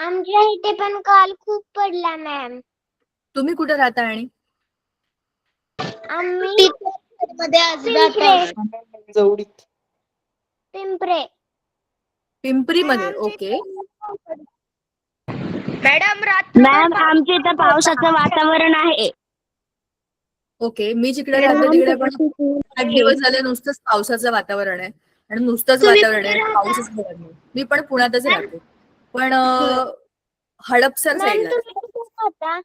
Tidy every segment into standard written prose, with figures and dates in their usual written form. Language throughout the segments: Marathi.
आमच्या इथे पण काल खूप पडला मॅम. तुम्ही कुठे राहता आणि आम्ही जवळीत पिंपरे. पिंपरीमध्ये? ओके. मॅम आमच्या इथं पावसाचं वातावरण आहे. ओके. मी जिकडे राहते तिकडे पण 8 दिवस झाले नुसतंच पावसाचं वातावरण आहे आणि नुसतंच वातावरण आहे, पाऊसच पडत नाही. मी पण पुण्यातच राहते, पण हडपसर मॅम साईडला. तुम्ही कुठे राहता?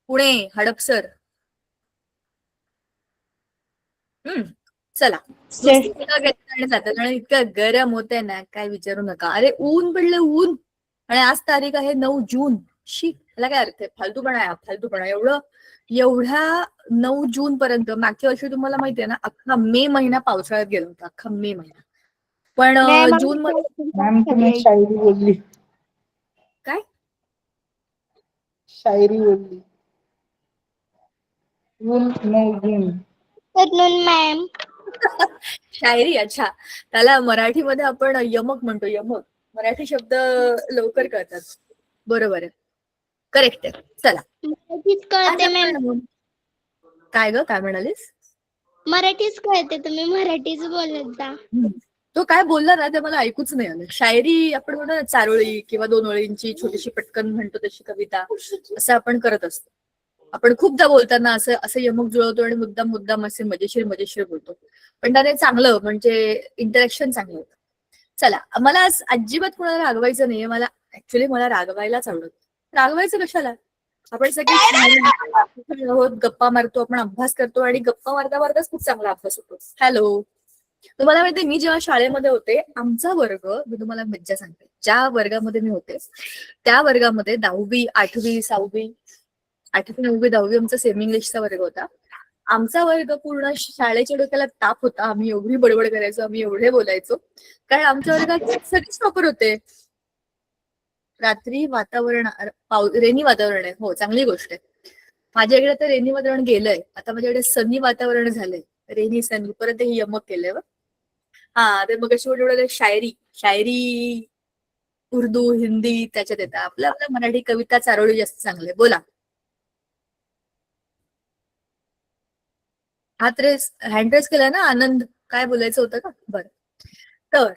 पुणे, हडपसर. चला, नुसतं घेतलं आणि जातात आणि इतकं गरम होतंय ना, काय विचारू नका. अरे ऊन पडलं, ऊन. आणि आज तारीख आहे 9 जून. शी, त्याला काय अर्थ आहे? फालतूपणा आहे, फालतूपणा. एवढ्या 9 जून पर्यंत मागच्या वर्षी तुम्हाला माहितीये ना, अख्खा मे महिना पावसाळ्यात गेला होता, अख्खा मे महिना. पण जून मध्ये मॅम तुम्ही शायरी बोलली. काय शायरी बोलली. मॅम शायरी? अच्छा, त्याला मराठीमध्ये आपण यमक म्हणतो, यमक. मराठी शब्द लवकर कळतात. बरोबर आहे, करेक्ट आहे. चला, मराठीच कळते मॅम. काय ग, काय म्हणालीस? मराठीच कळते, तुम्ही मराठीच बोलत जा. तो काय बोलला ना ते मला ऐकूच नाही आलं. शायरी आपण म्हणतो ना, चारोळी किंवा 2 ओळींची छोटीशी पटकन म्हणतो तशी कविता, असं आपण करत असतो. आपण खूपदा बोलताना असं असं यमक जुळवतो आणि मुद्दाम असे मजेशीर बोलतो, पण त्याने चांगलं म्हणजे इंटरॅक्शन चांगलं होतं. चला, मला आज अजिबात कोणाला रागवायचं नाहीये. मला रागवायलाच आवडत. रागवायचं कशाला? आपण सगळे आहोत, गप्पा मारतो, आपण अभ्यास करतो आणि गप्पा मारताच खूप चांगला अभ्यास होतो. हॅलो, तुम्हाला माहितीये, मी जेव्हा शाळेमध्ये होते, आमचा वर्ग, मी तुम्हाला मज्जा सांगते, ज्या वर्गामध्ये मी होते त्या वर्गामध्ये 10वी, 8वी, 6वी, 8वी, 9वी, 10वी आमचा सेमी इंग्लिशचा वर्ग होता. आमचा वर्ग पूर्ण शाळेच्या डोक्याला ताप होता. आम्ही एवढी बडबड करायचो, आम्ही एवढे बोलायचो, कारण आमच्या वर्गात सगळेच टॉपर होते. रात्री वातावरण, रेनी वातावरण आहे. हो, चांगली गोष्ट आहे. माझ्याकडे तर रेनी वातावरण गेलंय, आता माझ्याकडे सनी वातावरण झालंय. रेनी सनी, परत हे यमक केलंय. हा, ते मग अशी शायरी उर्दू, हिंदी त्याच्यात येतात. आपल्या मराठी कविता, चारोळी जास्त चांगले. बोला. हँड रेस केला ना? आनंद, काय बोलायचं होतं का? बरं, तर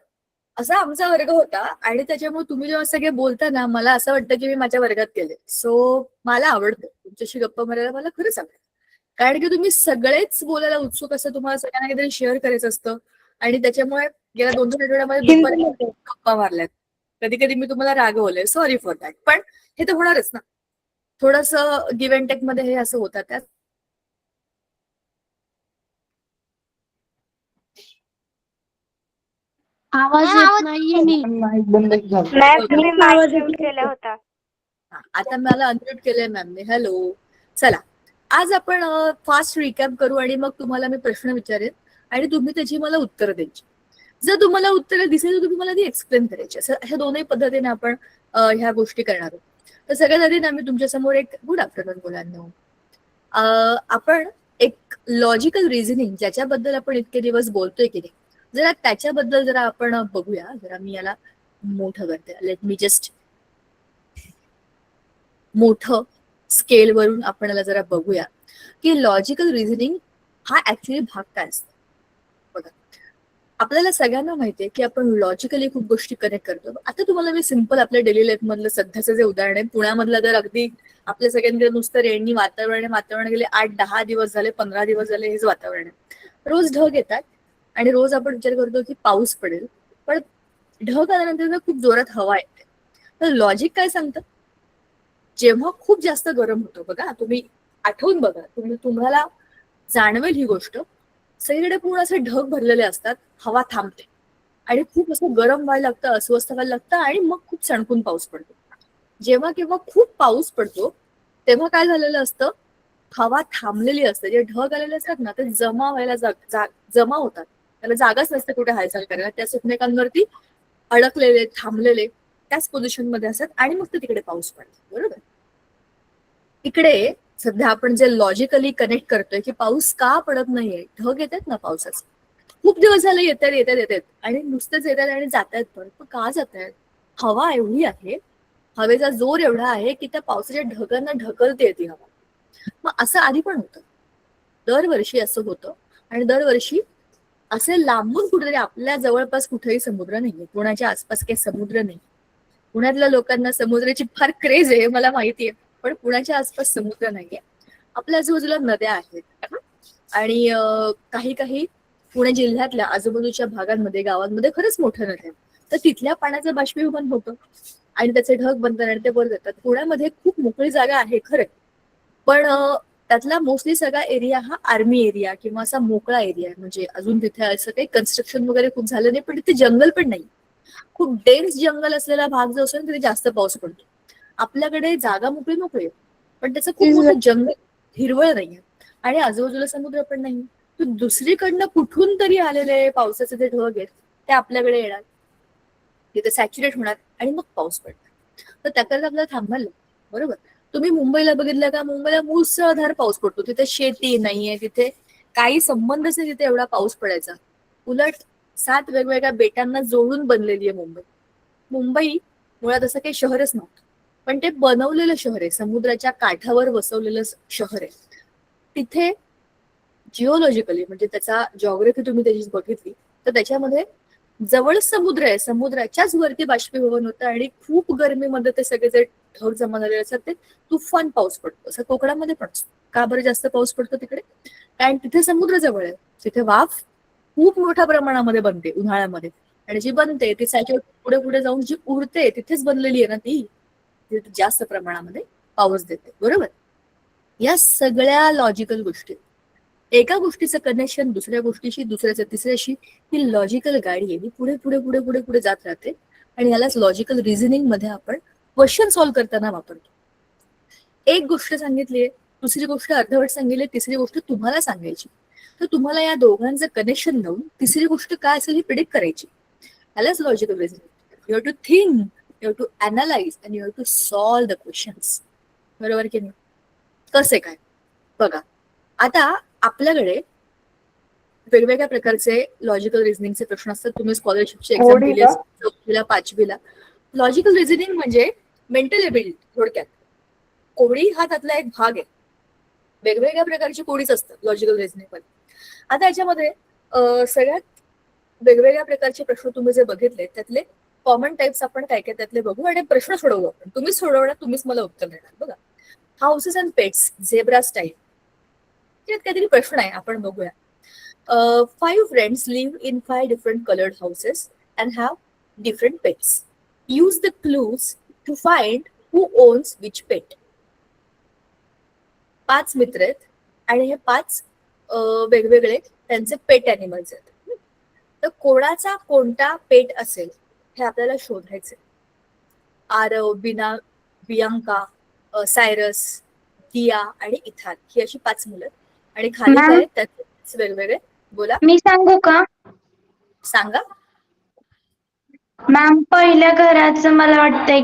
असा आमचा वर्ग होता आणि त्याच्यामुळे तुम्ही जेव्हा सगळे बोलता ना, मला असं वाटतं की मी माझ्या वर्गात गेले. सो मला आवडतं तुमच्याशी गप्पा मारायला, मला खरंच आवडतं. कारण की तुम्ही सगळेच बोलायला उत्सुक असं, तुम्हाला सगळ्यांना काहीतरी शेअर करायचं असतं आणि त्याच्यामुळे गेल्या 2-3 आठवड्यामध्ये दुपारी गप्पा मारल्यात. कधी कधी मी तुम्हाला रागवलंय, सॉरी फॉर दॅट, पण हे तर होणारच ना. थोडंसं गिव्ह अँड टेक मध्ये हे असं होतं. त्यात आवाज येत नाहीये. आता मला अनम्यूट केलंय मॅमने. हॅलो, चला, आज आपण फास्ट रिकॅप करू आणि मग तुम्हाला मी प्रश्न विचारेन आणि तुम्ही त्याची मला उत्तर द्यायची. जर तुम्हाला उत्तर दिसेल तर तुम्ही मला ती एक्सप्लेन करायची. असं ह्या दोन्ही पद्धतीने आपण ह्या गोष्टी करणार आहोत. तर सगळ्यात आधी ना, मी तुमच्या समोर एक गुड आफ्टरनून मुलांना, आपण एक लॉजिकल रिझनिंग ज्याच्याबद्दल आपण इतके दिवस बोलतोय की नाही, जरा त्याच्याबद्दल जरा आपण बघूया. जरा मी याला मोठं करते, लेट मी जस्ट मोठं स्केलवरून आपण याला जरा बघूया की लॉजिकल रिझनिंग हा ऍक्च्युली भाग काय असतो. बघा, आपल्याला सगळ्यांना माहितीये की आपण लॉजिकली खूप गोष्टी कनेक्ट करतो. आता तुम्हाला मी सिम्पल आपल्या डेली लाईफ मधलं सध्याचं जे उदाहरण आहे, पुण्यामधलं तर अगदी आपल्या सगळ्यांकडे नुसतं रेनी वातावरण गेले 8-10 दिवस झाले, 15 दिवस झाले, हेच वातावरण आहे. रोज ढग येतात आणि रोज आपण विचार करतो की पाऊस पडेल, पण ढग आल्यानंतर खूप जोरात हवा येते. तर लॉजिक काय सांगतं, जेव्हा खूप जास्त गरम होतं, बघा तुम्ही आठवून बघा, तुम्हाला जाणवेल ही गोष्ट, सगळीकडे पूर्ण असे ढग भरलेले असतात, हवा थांबते आणि खूप असं गरम व्हायला लागतं, अस्वस्थ व्हायला लागतं आणि मग खूप सणकून पाऊस पडतो. जेव्हा केव्हा खूप पाऊस पडतो तेव्हा काय झालेलं असतं, हवा थांबलेली असते, जे ढग आलेले असतात ना ते जमा व्हायला जमा होतात, त्याला जागाच नसते कुठे हालचाल करायला, त्या एकमेकांवरती अडकलेले, थांबलेले त्याच पोझिशन मध्ये असतात आणि मग ते तिकडे पाऊस पडतो. बरोबर, इकडे सध्या आपण जे लॉजिकली कनेक्ट करतोय की पाऊस का पडत नाहीये, ढग येतात ना पावसाचे, खूप दिवस झाले येतात आणि नुसतेच येतात आणि जात आहेत, पण का जात आहेत, हवा एवढी आहे हवेचा जोर एवढा आहे की त्या पावसाच्या ढगांना ढकलते ती हवा. मग असं आधी पण होतं, दरवर्षी असं होतं. आणि दरवर्षी असे लांबून कुठेतरी, आपल्या जवळपास कुठेही समुद्र नाहीये, पुण्याच्या आसपास काही समुद्र नाही. पुण्यातल्या लोकांना समुद्राची फार क्रेज आहे मला माहितीये, पण पुण्याच्या आसपास समुद्र नाहीये. आपल्या आजूबाजूला नद्या आहेत आणि काही काही पुणे जिल्ह्यातल्या आजूबाजूच्या भागांमध्ये, गावांमध्ये खरंच मोठ्या नद्या आहेत. तर तिथल्या पाण्याचं बाष्पीभवन होतं आणि त्याचे ढग बनतात आणि ते वर जातात. पुण्यामध्ये खूप मोकळी जागा आहे खरं, पण त्यातला मोस्टली सगळा एरिया हा आर्मी एरिया किंवा असा मोकळा एरिया आहे. म्हणजे अजून तिथे असं काही कन्स्ट्रक्शन वगैरे खूप झालं नाही, पण तिथे जंगल पण नाही. खूप डेन्स जंगल असलेला भाग जो असतो तिथे जास्त पाऊस पडतो. आपल्याकडे जागा मोकळी मोकळी आहे, पण त्याचं खूप मोठं जंगल, हिरवळ नाहीये आणि आजूबाजूला समुद्र पण नाही. तर दुसरीकडनं कुठून तरी आलेले पावसाचे जे ढग आहेत ते आपल्याकडे येणार, तिथे सॅच्युरेट होणार आणि मग पाऊस पडणार. तर त्याकरता आपल्याला थांबायला, बरोबर. तुम्ही मुंबईला बघितलं का? मुंबईला मुसळधार पाऊस पडतो, तिथे शेती नाहीये, तिथे काही संबंधच नाही तिथे एवढा पाऊस पडायचा. उलट 7 वेगवेगळ्या बेटांना जोडून बनलेली आहे मुंबई. मुंबई मुळात असं काही शहरच नव्हतं, पण ते बनवलेलं शहर आहे, समुद्राच्या काठावर बसवलेलं शहर आहे. तिथे जिओलॉजिकली म्हणजे त्याचा जॉग्राफी तुम्ही त्याची बघितली तर त्याच्यामध्ये जवळच समुद्र आहे, समुद्राच्याच वरती बाष्पीभवन होतं आणि खूप गरमीमध्ये ते सगळे जे ढग जमा झालेले असतात ते तुफान पाऊस पडतो. असं कोकणामध्ये पण असतो. का बरं जास्त पाऊस पडतो तिकडे? कारण तिथे समुद्र जवळ आहे, तिथे वाफ खूप मोठ्या प्रमाणामध्ये बनते उन्हाळ्यामध्ये, आणि जी बनते ती सायकल पुढे पुढे जाऊन जी उडते तिथेच बनलेली आहे ना, ती तिथे जास्त प्रमाणामध्ये पाऊस देते, बरोबर. या सगळ्या लॉजिकल गोष्टी, एका गोष्टीचं कनेक्शन दुसऱ्या गोष्टीशी, दुसऱ्याचं तिसऱ्याशी, ही लॉजिकल गाडी आहे, ही पुढे पुढे पुढे पुढे पुढे जात राहते. आणि यालाच लॉजिकल रिझनिंग मध्ये आपण क्वेश्चन सॉल्व्ह करताना वापरतो. एक गोष्ट सांगितलीये, दुसरी गोष्ट अर्धवट सांगितली, तिसरी गोष्ट तुम्हाला सांगायची, तर तुम्हाला या दोघांचं कनेक्शन लावून तिसरी गोष्ट काय असेल ही प्रिडिक्ट करायची. यालाच logical reasoning. You have to think, you have to analyse and you have to solve the questions. बरोबर की नाही? कसे काय बघा, आता आपल्याकडे वेगवेगळ्या प्रकारचे लॉजिकल रिझनिंगचे प्रश्न असतात. तुम्ही स्कॉलरशिपची एक्झाम कोडी दिली का? असेल 4वीला 5वीला. लॉजिकल रिझनिंग म्हणजे मेंटल एबिलिटी थोडक्यात. कोडी हा त्यातला एक भाग आहे. वेगवेगळ्या प्रकारची कोडीच असतात लॉजिकल रिझनिंग मध्ये. आता याच्यामध्ये सगळ्यात वेगवेगळ्या प्रकारचे प्रश्न तुम्ही जे बघितले त्यातले कॉमन टाइप्स आपण काय काय त्यातले बघू आणि प्रश्न सोडवू आपण. तुम्हीच सोडवणार, तुम्हीच मला उत्तर देणार. बघा, houses and pets, zebra style, त्यात काहीतरी प्रश्न आहे, आपण बघूया. 5 friends live in 5 different colored houses and have different pets. Use the clues to find who owns which pet. 5 मित्र आहेत आणि हे 5 वेगवेगळे त्यांचे पेट अॅनिमल्स आहेत. तर कोणाचा कोणता पेट असेल हे आपल्याला शोधायचे. आरव, बिना, बियांका, सायरस, दिया आणि इथान ही अशी 5 मुलं आहेत. आणि खाली काय आहेत त्याचे वेगवेगळे. बोला, मी सांगू का सांगा. मॅम? पहिल्या घराचं मला वाटतंय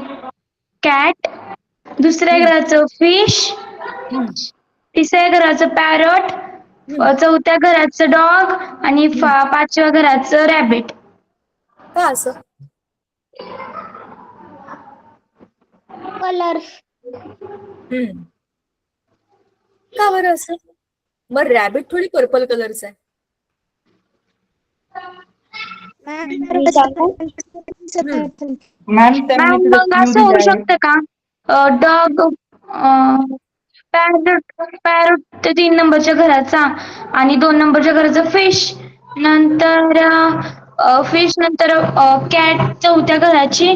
कॅट, दुसऱ्या घराचं फिश, तिसऱ्या घराचं पॅरट, चौथ्या घराचं डॉग आणि पाचव्या घराचं रॅबिट. का असं? कलर. का बरं असं? मग रॅबिट थोडी पर्पल कलरचा आहे. मॅम त्यांनी मॅम तिथे मग क्लू असं दिला होऊ आहे. शकतं का? डॉग, पॅरट ते 3 नंबरच्या घराचा आणि 2 नंबरच्या घराचा फिश, नंतर फिश, नंतर कॅट चौथ्या घराची,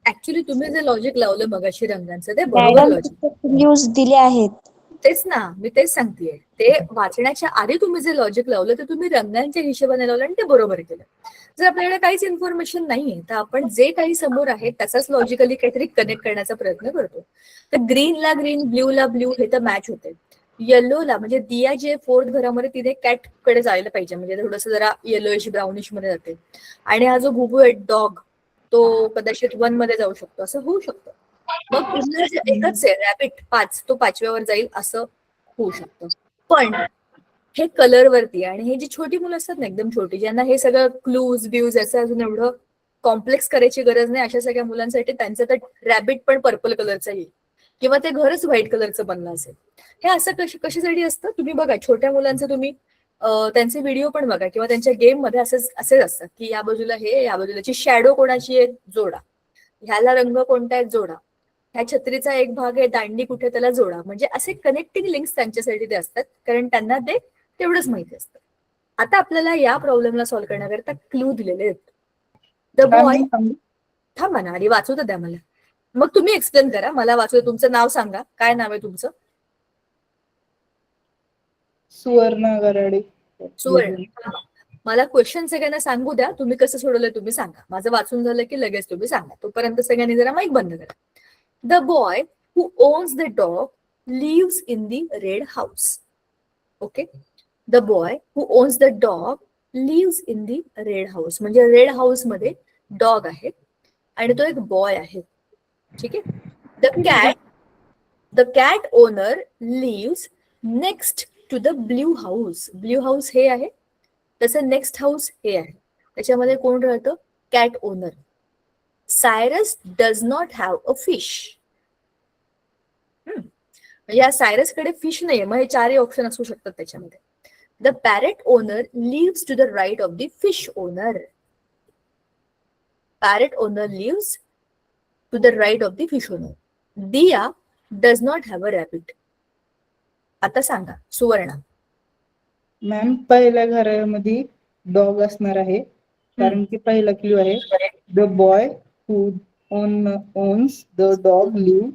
ऍक्च्युली तुम्ही जे लॉजिक लावलं मगाशी रंगांचं ते बरोबर लॉजिक. न्यूज दिले आहेत. तेच ना, मी तेच सांगतेय. ते वाचण्याच्या आधी तुम्ही जे लॉजिक लावलं ते तुम्ही रंगांच्या हिशोबाने लावलं आणि ते बरोबर केलं. जर आपल्याकडे काहीच इन्फॉर्मेशन नाहीये तर आपण जे काही समोर आहे त्याचाच लॉजिकली काहीतरी कनेक्ट करण्याचा प्रयत्न करतो. तर ग्रीनला ग्रीन, ब्ल्यूला ब्ल्यू हे तर मॅच होते. येलोला म्हणजे दिया जे 4th घरामध्ये तिथे कॅट कडे जायला पाहिजे, म्हणजे थोडस जरा येलोइश ब्राउनिश मध्ये जाते. आणि हा जो भुबू आहे डॉग तो कदाचित 1 मध्ये जाऊ शकतो, असं होऊ शकतं. मग पुन्हा एकच आहे रॅबिट 5, तो 5व्यावर जाईल असं होऊ शकतं. पण हे कलर वरती आणि हे जी छोटी मुलं असतात ना एकदम छोटी, ज्यांना हे सगळं क्लूज ब्यूज असं अजून एवढं कॉम्प्लेक्स करायची गरज नाही अशा सगळ्या मुलांसाठी त्यांचं तर रॅबिट पण पर्पल कलरचं येईल किंवा ते घरच व्हाईट कलरचं बनलं असेल. हे असं कशासाठी असतं तुम्ही बघा, छोट्या मुलांचं तुम्ही त्यांचे व्हिडिओ पण बघा किंवा त्यांच्या गेम मध्ये असेच असतात की या बाजूला हे, या बाजूलाची शॅडो कोणाची आहे जोडा, ह्याला रंग कोणता आहे जोडा, ह्या छत्रीचा एक भाग आहे दांडी कुठे त्याला जोडा. म्हणजे असे कनेक्टिंग लिंक्स त्यांच्यासाठी ते असतात कारण त्यांना ते तेवढंच माहिती असतं. आता आपल्याला या प्रॉब्लेमला सॉल्व्ह करण्याकरता क्लू दिलेले आहेत. द बॉय, थांबा ना, आधी वाचू तर द्या मला, मग तुम्ही एक्सप्लेन करा. मला वाचू, तुमचं नाव सांगा, काय नाव आहे तुमचं? सुवर्ण गराडे. सुवर्ण. मला क्वेश्चन सगळ्यांना सांगू द्या, तुम्ही कसं सोडवलंय तुम्ही सांगा. माझं वाचून झालं की लगेच तुम्ही सांगा. तोपर्यंत सगळ्यांनी जरा माईक बंद करा. The boy who owns the dog lives in the red house. Okay, the boy who owns the dog lives in the red house. म्हणजे रेड हाऊस मध्ये डॉग आहे आणि तो एक बॉय आहे. ठीक आहे. The cat owner lives next to the blue house. Blue house हे आहे, तसं नेक्स्ट हाऊस हे आहे. त्याच्यामध्ये कोण राहतं? Cat owner. Cyrus does not have a fish. या सायरस कडे फिश नाहीये, मग हे चारही ऑप्शन असू शकतात त्याच्यामध्ये. The parrot owner lives to the right of the fish owner. Parrot owner lives to the right of the fish owner. Diya does not have a rabbit. आता सांगा सुवर्णा. मॅम पहिल्या घरामध्ये डॉग असणार आहे कारण की पहिला क्लू आहे the boy who owns the dog live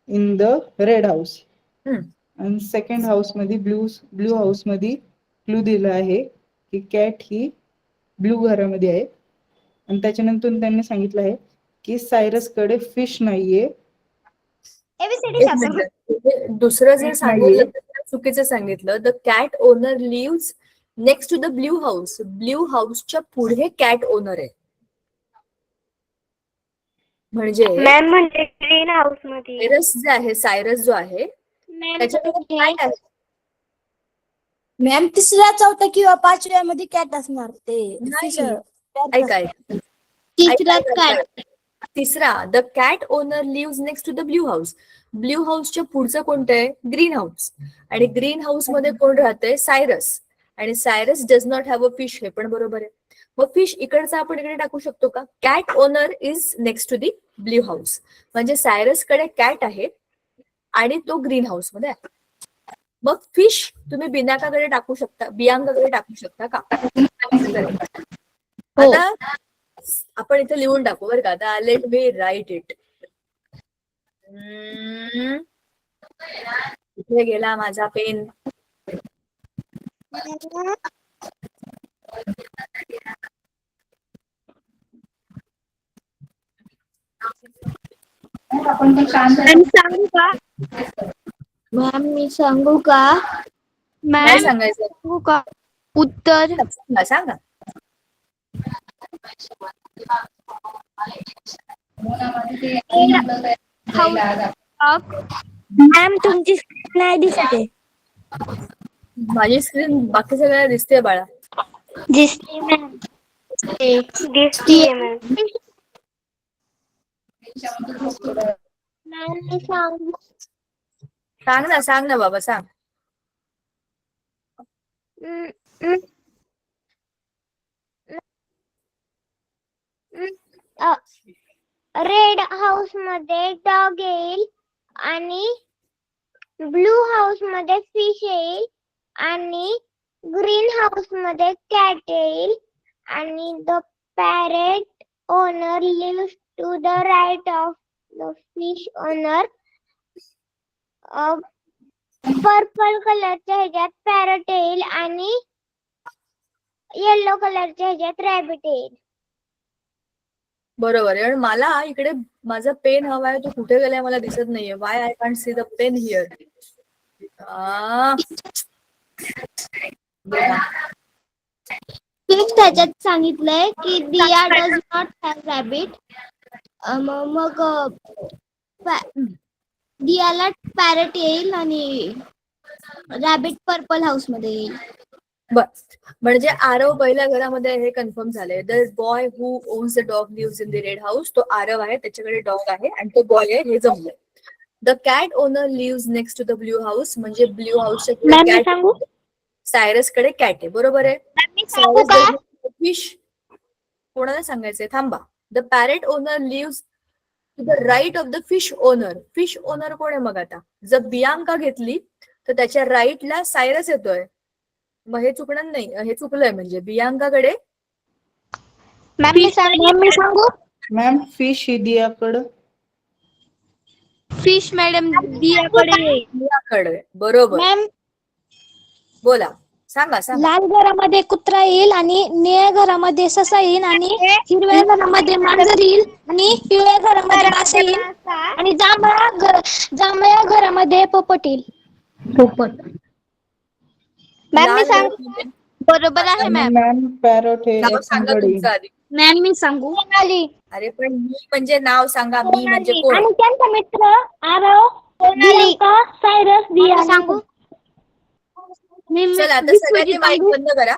in the red house. आणि सेकंड हाऊस मध्ये ब्लू हाऊस मध्ये क्लू दिला आहे की कॅट ही ब्लू घरामध्ये आहे. आणि त्याच्यानंतर त्यांनी सांगितलं आहे की सायरस कडे फिश नाहीये. दुसरं जर सांगितलं तर चुकीचं सांगितलं. The cat owner lives next to the blue house. Blue हाऊसच्या पुढे कॅट ओनर आहे. म्हणजे ग्रीन हाऊस मध्ये सायरस जे आहे, सायरस जो आहे त्याच्याकडे काय आहे? मॅम तिसऱ्या, चौथ्या किंवा पाचव्या मध्ये कॅट असणार ते. ऐका तिसऱ्या कॅट. तिसरा, the cat owner lives next to the blue house. Blue हाऊसच्या पुढचं कोणतं आहे? Green house. आणि ग्रीन हाऊस मध्ये कोण राहतंय? सायरस. आणि Cyrus does not have a fish, हे पण बरोबर आहे. मग फिश इकडचा आपण इकडे टाकू शकतो का? Cat owner is next to the blue house. म्हणजे सायरस कडे कॅट आहे आणि तो ग्रीन हाऊस मध्ये आहे. मग फिश तुम्ही बिनाकाकडे टाकू शकता, बियांकाकडे टाकू शकता का? आता आपण इथे लिहून टाकू बरं का. आता लेट मी राईट इट. इथे गेला माझा पेन. सांगू का मॅम मी सांगू का? काय सांगायचं? सांगू का उत्तर? सांगा. मॅम तुमची स्क्रीन नाही दिसत आहे. माझी स्क्रीन बाकी सगळ्या दिसते बाळा. दिसते मॅम. दिसते मॅम. मी सांगू? सांग ना बाबा सांग. रेड हाऊस मध्ये डॉग येईल आणि ब्लू हाऊस मध्ये फिश येईल आणि ग्रीन हाऊस मध्ये कॅट येईल आणि the parrot owner lives to the right of the fish owner. Purple कलरच्या ह्याच्यात पॅरट येईल आणि येलो कलरच्या ह्याच्यात रॅबिट येईल. बरोबर आहे. आणि मला इकडे माझा पेन हवा आहे, तो कुठे गेलाय मला दिसत नाहीये. Why I can't see the pen here. त्याच्यात सांगितलंय की Diya does not have rabbit. मग दियाला पॅरेट येईल आणि रॅबिट पर्पल हाऊस मध्ये येईल. बस म्हणजे आरव पहिल्या घरामध्ये हे कन्फर्म झालंय. The boy who owns the dog lives in the red house. तो आरव आहे, त्याच्याकडे डॉग आहे आणि तो बॉय आहे, हे जमलंय. The cat owner lives next to the blue house. म्हणजे ब्ल्यू हाऊसच्या पुढे मॅम मी कॅट, सांगू सायरस कडे कॅट आहे. बरोबर आहे. मॅम मी सांगू का फिश कोणाला सांगायचंय, थांबा. The parrot owner lives to the right of the fish owner. Fish owner कोण आहे मग आता? जर बियांका घेतली तर त्याच्या राईटला सायरस येतोय. मग हे चुकणार नाही, हे चुकलंय. म्हणजे बियांकाकडे मॅम मी सांगू मॅम फिश ही दियाकडं. फिश मॅडम दियाकडे. बियाकडे. बरोबर. मॅम बोला, सांगा सांगा. लाल घरामध्ये कुत्रा येईल आणि निळ्या घरामध्ये ससा येईल आणि हिरव्या घरामध्ये मांजर येईल आणि पिवळ्या घरामध्ये मासा येईल आणि जांभळ्या घरामध्ये पोपट येईल. मॅम मी लाल सांगू घरामध्ये- बरोबर आहे मॅम. मॅम पॅरोट हे नाव सांगा एखादकडे. तुमचं आधी. मॅम मी सांगू. सोनाली अरे पण मी म्हणजे नाव सांगा, मी म्हणजे कोण? आणि त्यांचा मित्र आरव दियांका सायरस दिया सांगू चला आता सगळ्यांनी माईक बंद करा.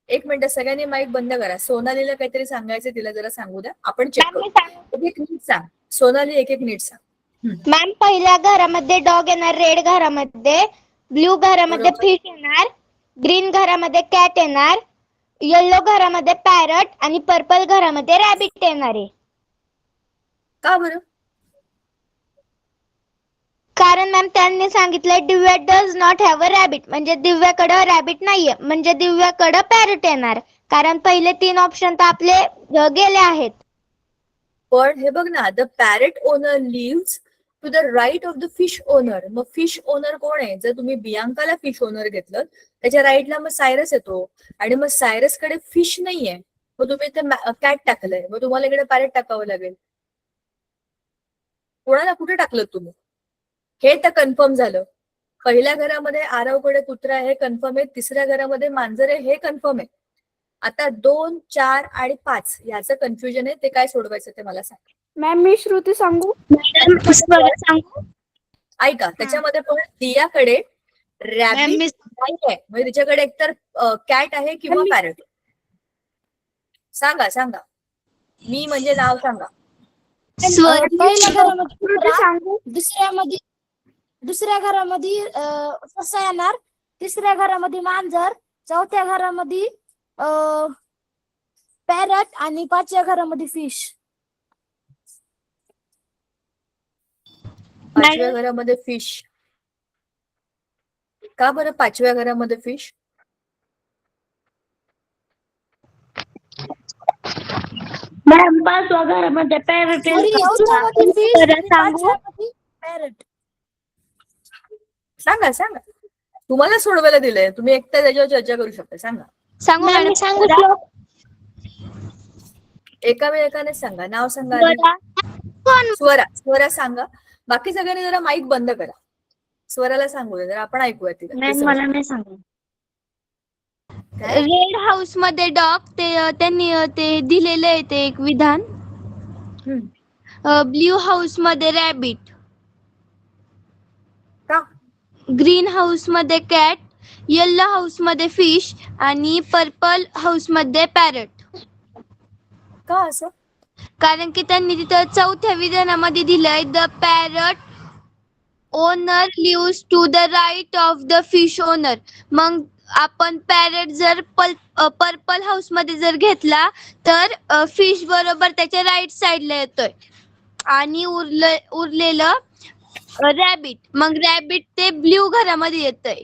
एक मिनिट, सगळ्यांनी माईक बंद करा. सोनालीला काहीतरी सांगायचं, तिला जरा सांगू द्या, आपण चेक करू. एक एक नीट सांग सोनाली, एक एक नीट सांग. मॅम पहिल्या घरामध्ये डॉग येणार, रेड घरामध्ये, ब्ल्यू घरामध्ये बरोबर. फिश येणार, ग्रीन घरामध्ये कॅट येणार, येलो घरामध्ये पॅरट आणि पर्पल घरामध्ये रॅबिट येणार आहे. का बरं? कारण मॅम त्यांनी सांगितलंय Divya does not have a rabbit, म्हणजे दिव्याकडं रॅबिट नाहीये, म्हणजे दिव्याकडं पॅरट येणार. कारण पहिले 3 ऑप्शन तर आपले गेले आहेत. पण हे बघ ना, the parrot owner lives to the right of the fish owner. मग फिश ओनर कोण आहे? जर तुम्ही बियांकाला फिश ओनर घेतलं, त्याच्या राईटला मग सायरस येतो आणि मग सायरस कडे फिश नाहीये, मग तुम्ही इथे कॅट टाकलंय, मग तुम्हाला इकडे पॅरेट टाकावं लागेल. कोणाला कुठे टाकलं तुम्ही? हे तर कन्फर्म झालं. पहिल्या घरामध्ये आरवकडे कुत्रा आहे, हे कन्फर्म आहे. तिसऱ्या घरामध्ये मांजर आहे, हे कन्फर्म आहे. आता 2, 4 आणि 5 याचं कन्फ्युजन आहे, ते काय सोडवायचं ते मला सांग. मॅम मी श्रुती सांगू. ऐका, त्याच्यामध्ये पण दियाकडे रॅबिट नाहीये, म्हणजे तिच्याकडे एकतर कॅट आहे किंवा पॅरट. सांगा सांगा, मी म्हणजे नाव सांगा. पहिल्या घरामध्ये सांगू. दुसऱ्या घरामध्ये ससा येणार, तिसऱ्या घरामध्ये मांजर, चौथ्या घरामध्ये पॅरट आणि 5व्या घरामध्ये फिश. 5व्या घरामध्ये फिश. का बरं 5व्या घरामध्ये फिश? मॅम 5व्या घरामध्ये पॅरट पॅरट. सांगा सांगा, तुम्हाला सोडवायला दिलंय, तुम्ही एकटा त्याच्यावर चर्चा करू शकता. सांगा, सांगू मॅडम सांगू एका वेळेकाने सांगा. नाव सांगा आधी. स्वरा सांगा. बाकी सगळ्यांनी जरा माईक बंद करा. स्वराला सांगू दे, जरा आपण ऐकूया तिला. मॅम मला नाही सांगू. काय? रेड हाऊस मध्ये डॉग, त्यांनी ते दिलेलं आहे ते एक विधान. ब्ल्यू हाऊस मध्ये रॅबिट, का? ग्रीन हाऊस मध्ये कॅट, येलो हाऊस मध्ये फिश आणि पर्पल हाऊस मध्ये पॅरट. का असं? कारण की त्यांनी तिथं 4थ्या विधानामध्ये दिलंय the parrot owner lives to the right of the fish owner. मग आपण पॅरट जर पर्पल हाऊस मध्ये जर घेतला तर फिश बरोबर त्याच्या राईट साइडला येतोय आणि उरलेलं रॅबिट, मग रॅबिट ते ब्ल्यू घरामध्ये येतंय.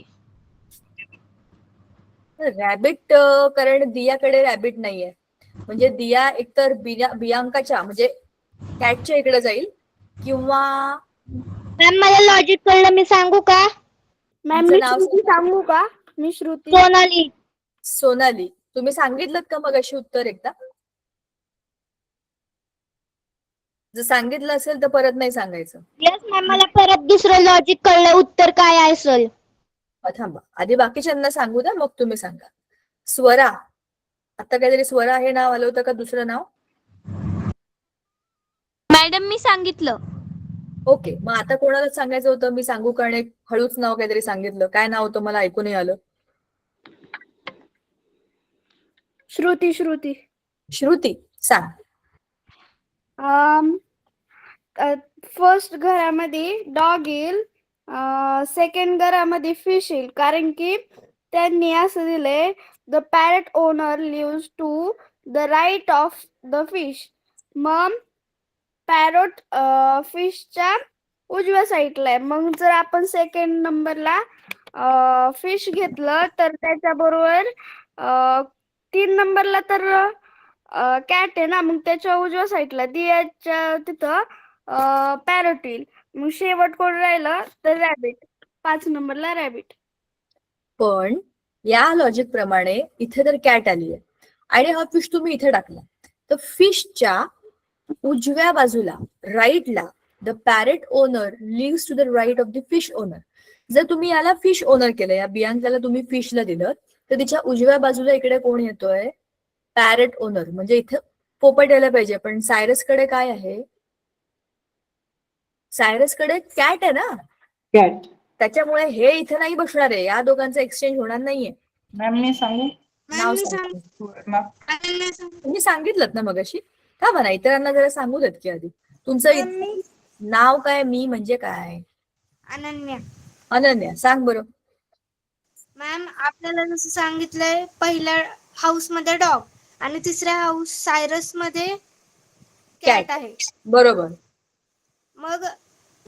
रॅबिट, कारण दियाकडे रॅबिट नाहीये, म्हणजे दिया एकतर बियांकाच्या म्हणजे कॅटच्या इकडे जाईल किंवा मॅम मला लॉजिक कळलं, मी सांगू का? मॅम तुमचं मी नाव श्रुती सांगा. सांगू का? मी श्रुती. सोनाली. सोनाली, तुम्ही सांगितलं का मग अशी उत्तर एकदा? जर सांगितलं असेल तर परत नाही सांगायचं. येस मॅम, मला परत दुसरं लॉजिक कळलं, उत्तर काय असेल. थांबा, आधी बाकीच्यांना सांगू द्या, मग तुम्ही सांगा. स्वरा, आता काहीतरी स्वरा हे नाव आलं होतं का दुसरं नाव? मॅडम मी सांगितलं. ओके, मग आता कोणाला सांगायचं होतं? मी सांगू कारण एक हळूच नाव काहीतरी सांगितलं. काय नाव होतं मला ऐकू नाही आलं. श्रुती श्रुती श्रुती सांग. फर्स्ट घरामध्ये डॉग येईल, सेकंड घरामध्ये फिश येईल, कारण की त्यांनी असं दिलंय the parrot owner lives to the right of the fish. मग पॅरोट फिशच्या उजव्या साईडला आहे. मग जर आपण सेकंड नंबरला फिश घेतलं तर त्याच्याबरोबर 3 नंबरला तर कॅट आहे ना, मग त्याच्या उजव्या साईडला दियाच्या तिथं पॅरोट येईल. मग शेवट कोण राहिलं तर रॅबिट, 5 नंबरला रॅबिट. पण या लॉजिक प्रमाणे इथे तर कॅट आली आहे आणि हा फिश तुम्ही इथे टाकला, तर फिशच्या उजव्या बाजूला राईटला the parrot owner lives to the right of the fish owner. जर तुम्ही याला फिश ओनर केलं, या बियांकाला तुम्ही फिशला दिलं, तर तिच्या उजव्या बाजूला इकडे कोण येतोय? Parrot owner. म्हणजे इथे पोपट यायला पाहिजे, पण सायरस कडे काय आहे? सायरस कडे कॅट आहे ना, कॅट. त्याच्यामुळे हे इथे नाही बसणार आहे, या दोघांचं एक्सचेंज होणार नाहीये. मॅम मी सांगू? नाव सांगा. तुम्ही सांगितलं ना मगाशी, का बना इतरांना जरा सांगू देत की आधी. तुमचं नाव काय? मी म्हणजे काय? अनन्या. अनन्या, सांग बरं. मॅम आपल्याला जसं सांगितलंय, पहिल्या हाऊस मध्ये डॉग आणि तिसऱ्या हाऊस सायरस मध्ये कॅट आहे. बरोबर. मग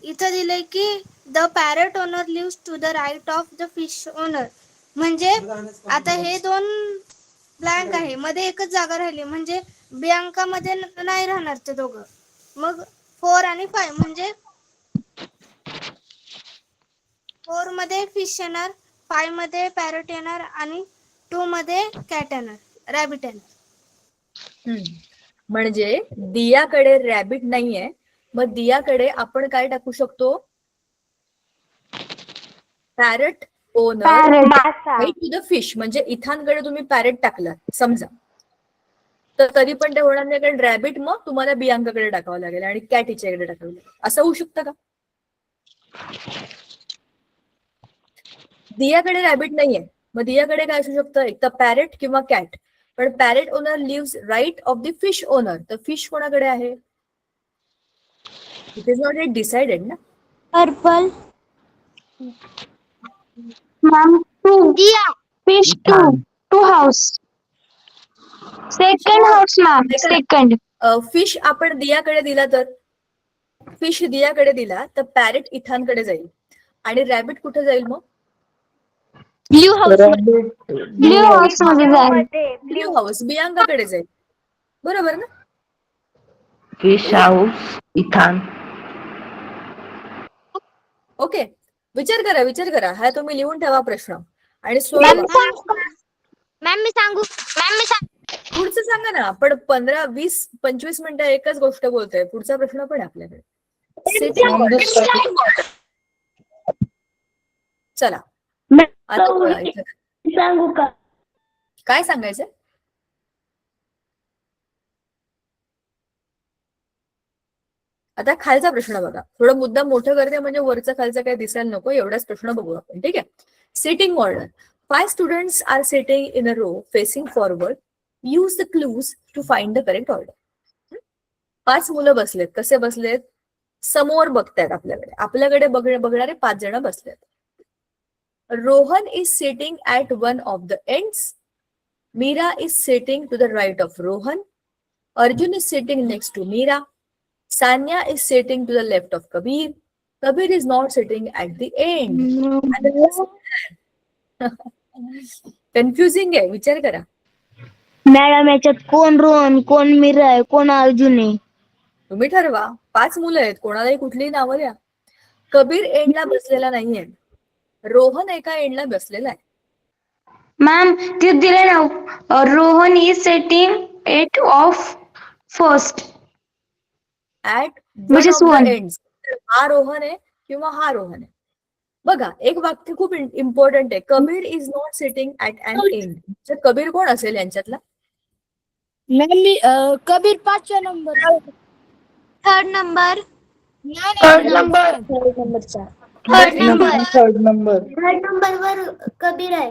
इथं दिलंय की the parrot owner lives to the right of the fish owner. म्हणजे आता हे 2 ब्लँक आहे, मध्ये एकच जागा राहिली, म्हणजे बियांका मध्ये नाही राहणार ते दोघं. मग 4 आणि 5 म्हणजे 4 मध्ये फिश येणार, 5 मध्ये पॅरेट येणार आणि 2 मध्ये कॅट येणार, रॅबिट येणार. म्हणजे दियाकडे रॅबिट नाहीये, मग दियाकडे आपण काय टाकू शकतो? Parrot owner to the fish. म्हणजे इथानकडे तुम्ही पॅरेट टाकला समजा, तर तरी पण ते होणार नाही, कारण रॅबिट मग तुम्हाला बियांकाकडे टाकावं लागेल आणि कॅट हिच्याकडे टाकावं लागेल. असं होऊ शकतं का? दियाकडे रॅबिट नाहीये, मग दियाकडे काय असू शकतं? एक तर पॅरेट किंवा कॅट. पण parrot owner lives right of the fish owner, तर फिश कोणाकडे आहे? It is not at decided ना. Purple. Ma'am 2 fish 2 house. Second house ma'am, second. Fish आपण दियाकडे दिला, तर फिश दियाकडे दिला तर पॅरेट इथानकडे जाईल आणि रॅबिट कुठे जाईल? मग ब्ल्यू हाऊस. ब्ल्यू हाऊस मध्ये जाईल. ब्ल्यू हाऊस बियांकाकडे जाईल. बरोबर ना? Fish house ethane. ओके, विचार करा. हा तुम्ही लिहून ठेवा प्रश्न आणि मॅम मी सांगू? पुढचं सांगा ना. आपण 15, 20, 25 मिनिटं एकच गोष्ट बोलतोय. पुढचा प्रश्न पण आहे आपल्याकडे. चला आता बोला. सांगू का? काय सांगायचं? आता खालचा प्रश्न बघा. थोडं मुद्दा मोठं करते, म्हणजे वरचं खालचं काय दिसायला नको, एवढाच प्रश्न बघू आपण. ठीक आहे. Sitting order. 5 students are sitting in a row facing forward. Use the clues to find the correct order. 5 मुलं बसलेत. कसे बसलेत? समोर बघतायत आपल्याकडे बघणारे 5 जण बसलेत. Rohan is sitting at one of the ends. Meera is sitting to the right of Rohan. Arjun is sitting next to Meera. Sanya is sitting to the left of Kabir. Kabir is not sitting at the end. Confusing आहे, विचार करा. मॅडम याच्यात कोण रोहन, कोण मीरा आहे, कोण अर्जुन आहे? तुम्ही ठरवा. 5 मुलं आहेत, कोणालाही कुठलीही नावं द्या. कबीर एंडला बसलेला नाहीये, रोहन एका एंडला बसलेला आहे. मॅम ते दिले ना, Rohan is sitting at of first at one which is of the one. Ends. हा रोहन आहे किंवा हा रोहन आहे. बघा, एक वाक्य खूप इम्पॉर्टंट आहे. Kabir is not sitting at an end. तर कबीर कोण असेल यांच्यातला? Kabir 5 number. 3rd number. Third number third number वर कबीर आहे.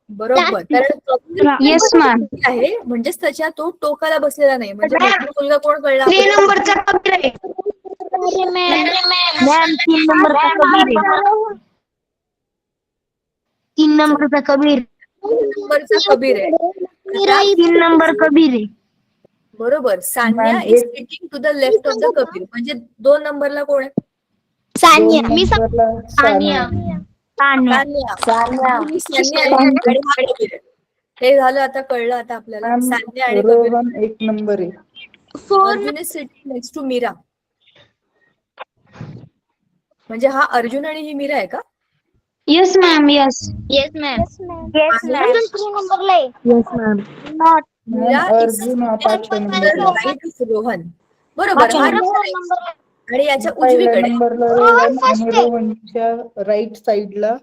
बरोबर, कारण कबीर येस मॅम. आहे म्हणजेच त्याच्या तो टोकाला बसलेला नाही. म्हणजे मोठा मुलगा कोण कळला 3 आपल्याला? नंबरचा कबीर आहे. मॅम 3 नंबरचा कबीर आहे. 3 नंबरचा कबीर. नंबरचा कबीर आहे. आता 3 नंबर कबीर आहे. बरोबर, सान्या मॅम, इज एक sitting to the left of the Kabir. म्हणजे 2 नंबरला कोण आहे? दोन नंबरला सानिया. सान्या. ही सान्या आहे आणि हा कबीर आहे. हे झालं, आता कळलं आता आपल्याला. मॅम, सान्या आणि कबीर. रोहन 1 नंबर आहे. Arjun is sitting next to Meera. म्हणजे हा अर्जुन आणि ही मीरा आहे का? Yes ma'am. Yes. Meera ma'am, is Arjun हा 5व्या नंबरला. Right of Rohan. बरोबर, हा आणि याच्या पहिल्या उजवीकडे नंबरला रोहन आणि रोहनच्या राईट साइडला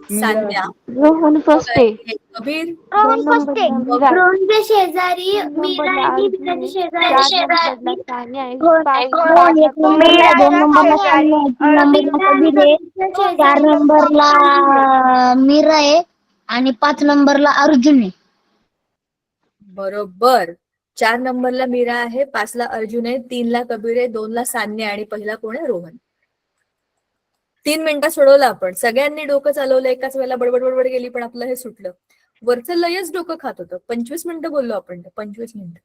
मीरा सान्या. आहे. रोहन फर्स्ट आहे. हे कबीर. रोहनच्या शेजारी मीरा आणि मीराच्या शेजारी चार नंबरला मीरा आहे आणि 5 नंबरला अर्जुन आहे. बरोबर, 4 नंबरला मीरा आहे, 5ला अर्जुन आहे, 3ला कबीर आहे, 2ला सान्या आणि पहिला कोण आहे? रोहन. 3 मिनिटात सोडवलं आपण. सगळ्यांनी डोकं चालवलं एकाच वेळेला, बडबड बडबड गेली, पण आपलं हे सुटलं. वरचं लयच डोकं खात होतं. 25 मिनिटं बोललो आपण. 25 मिनिटं.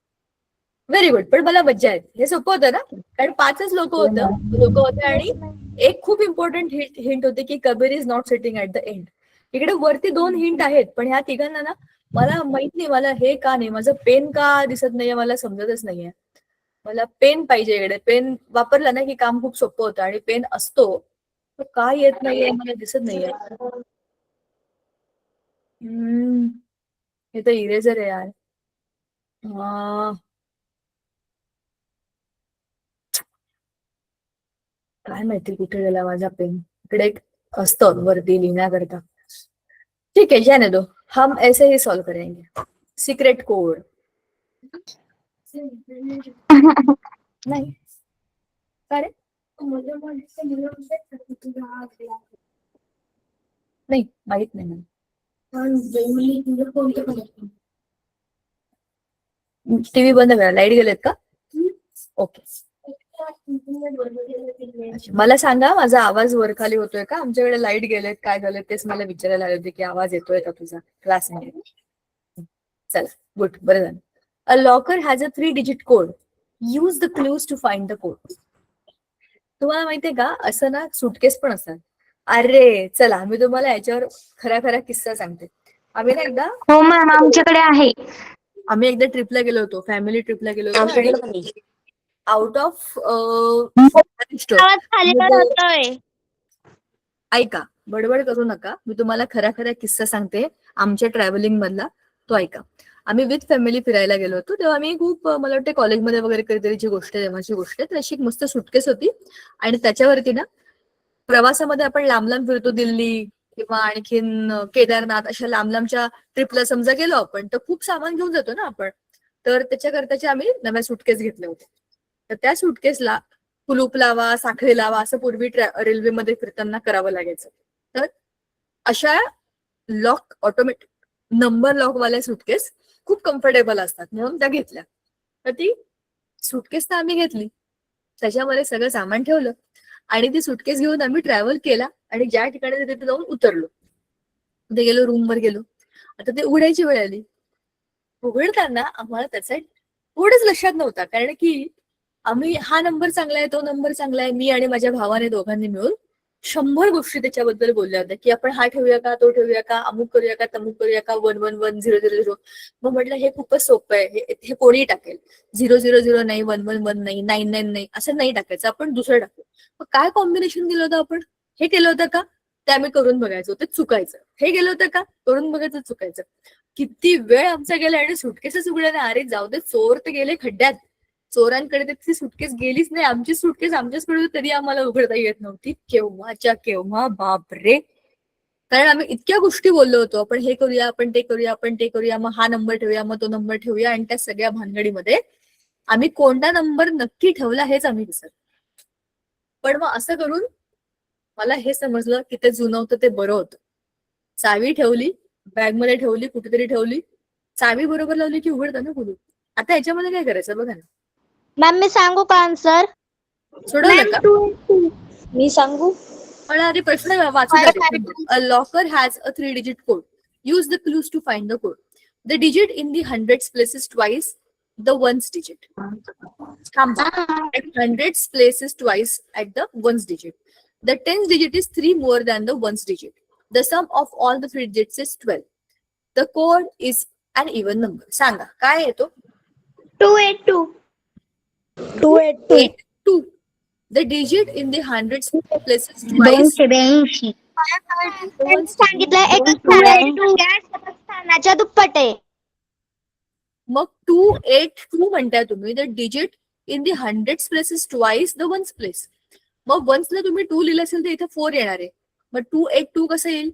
Very good. पण मला मज्जा आहे. हे सोपं होतं ना, कारण 5च लोक होते आणि एक खूप इम्पॉर्टंट हिंट होते की Kabir is not sitting at the end. इकडे वरती 2 हिंट आहेत, पण ह्या तिघांना ना मला माहित नाही, मला हे का नाही, माझं पेन का दिसत नाहीये, मला समजतच नाहीये. मला पेन पाहिजे इकडे. पेन वापरला ना की काम खूप सोपं होतं, आणि पेन असतो तर का येत नाहीये, मला दिसत नाहीये. हे तर इरेजर आहे यार. काय माहिती कुठे गेला माझा पेन. इकडे एक असतं वरती लिहिण्याकरता. ठीक है, जाने दो, हम ऐसे ही सॉल्व करेंगे. सीक्रेट कोड नहीं अरे नाही माहित नाही मला. टीव्ही बंद करा. लाईट गेलेत का? ओके. मला सांगा, माझा आवाज वर खाली होतोय का? आमच्याकडे लाईट गेलेत, काय झालं तेच मला विचारायला आले होते की आवाज येतोय का तुझा क्लासमध्ये. चला, गुड, बरं झालं. A locker has a 3-digit code. Use the clues to find the code. तुम्हाला माहितीये का, असं ना सुटकेस पण असतात. अरे चला, मी तुम्हाला याच्यावर खरा किस्सा सांगते. आम्ही ना एकदा हो मॅम, आमच्याकडे आहे. ट्रिपला गेलो होतो, फॅमिली ट्रिपला गेलो होतो. आउट ऑफ ऐका, बडबड करू नका. मी तुम्हाला खरा किस्सा सांगते आमच्या ट्रॅव्हलिंग मधला, तो ऐका. आम्ही विथ फॅमिली फिरायला गेलो होतो, तेव्हा आम्ही खूप, मला वाटते कॉलेजमध्ये वगैरे कधीतरीची गोष्ट आहे, तेव्हाची गोष्ट आहे. तर अशी एक मस्त सुटकेस होती आणि त्याच्यावरती ना प्रवासामध्ये आपण लांब लांब फिरतो, दिल्ली किंवा आणखीन केदारनाथ, अशा लांबच्या ट्रिपला समजा गेलो आपण, तर खूप सामान घेऊन जातो ना आपण. तर त्याच्याकरताचे आम्ही नव्या सुटकेस घेतले होते. तर त्या सुटकेसला कुलूप लावा, साखळी लावा, असं पूर्वी रेल्वेमध्ये फिरताना करावं लागायचं. तर अशा लॉक, ऑटोमॅटिक नंबर लॉक वाल्या सुटकेस खूप कम्फर्टेबल असतात, म्हणून त्या घेतल्या. तर ती सुटकेस तर आम्ही घेतली, त्याच्यामध्ये सगळं सामान ठेवलं आणि ती सुटकेस घेऊन आम्ही ट्रॅव्हल केला आणि ज्या ठिकाणी तिथे जाऊन उतरलो. तिथे गेलो, रूमवर गेलो. आता ते उघडायची वेळ आली. उघडताना आम्हाला त्याचा थोडंच लक्षात नव्हता, कारण की आम्ही हा नंबर चांगला आहे, तो नंबर चांगला आहे, मी आणि माझ्या भावाने दोघांनी मिळून 100 गोष्टी त्याच्याबद्दल बोलल्या होत्या की आपण हा ठेवूया का, तो ठेवूया का, अमुक करूया का, तमुक करूया का, 1111000. मग म्हटलं हे खूपच सोपं आहे, हे कोणी टाकेल. 000 नाही, 111 नाही, 99 नाही, असं नाही टाकायचं, आपण दुसरं टाकू. मग काय कॉम्बिनेशन केलं होतं आपण? हे केलं होतं का? ते आम्ही करून बघायचो, ते चुकायचं. हे गेलं होतं का? करून बघायचं, चुकायचं. किती वेळ आमचा गेला आणि सुटकेसच उघडल्या नाही. अरे जाऊ दे, चोर तर गेले खड्ड्यात. चोरांकडे त्याची सुटकेस गेलीच नाही, आमची सुटकेस आमच्याचकडे तरी आम्हाला उघडता येत नव्हती. केव्हाच्या केव्हा, बापरे. कारण आम्ही इतक्या गोष्टी बोललो होतो, आपण हे करूया, आपण ते करूया, आपण ते करूया, मग हा नंबर ठेवूया, मग तो नंबर ठेवूया, आणि त्या सगळ्या भानगडीमध्ये आम्ही कोणता नंबर नक्की ठेवला हेच आम्ही विसरलो. पण मग असं करून मला हे समजलं की ते जुनं होतं ते बरं होतं. चावी ठेवली, बॅग मध्ये ठेवली, कुठेतरी ठेवली, चावी बरोबर लावली की उघडतं ना कुलूप. आता याच्यामध्ये काय करायचं बघा ना. मॅम मी सांगू का आन्सर? सोडवलं का? मी सांगू? मला आधी प्रश्न वाचू द्या. A locker has a 3 digit code. Use the clues to find the code. The digit in the hundreds places twice the ones digit. थांबा. At hundreds places twice at the ones digit. The tens digit is 3 more than the ones digit. The sum of all the 3 digits is 12. The code is an even number. सांगा काय येतो? 282. 282. The digit in the hundreds places twice. 282. सांगितलं एकच स्थानाच्या दुप्पट आहे. मग 282 म्हणताय तुम्ही. The digit in the hundreds places twice the ones place. मग वन्सला तुम्ही 2 लिहिलं असेल तर इथे 4 येणार आहे. मग 282 कसं येईल?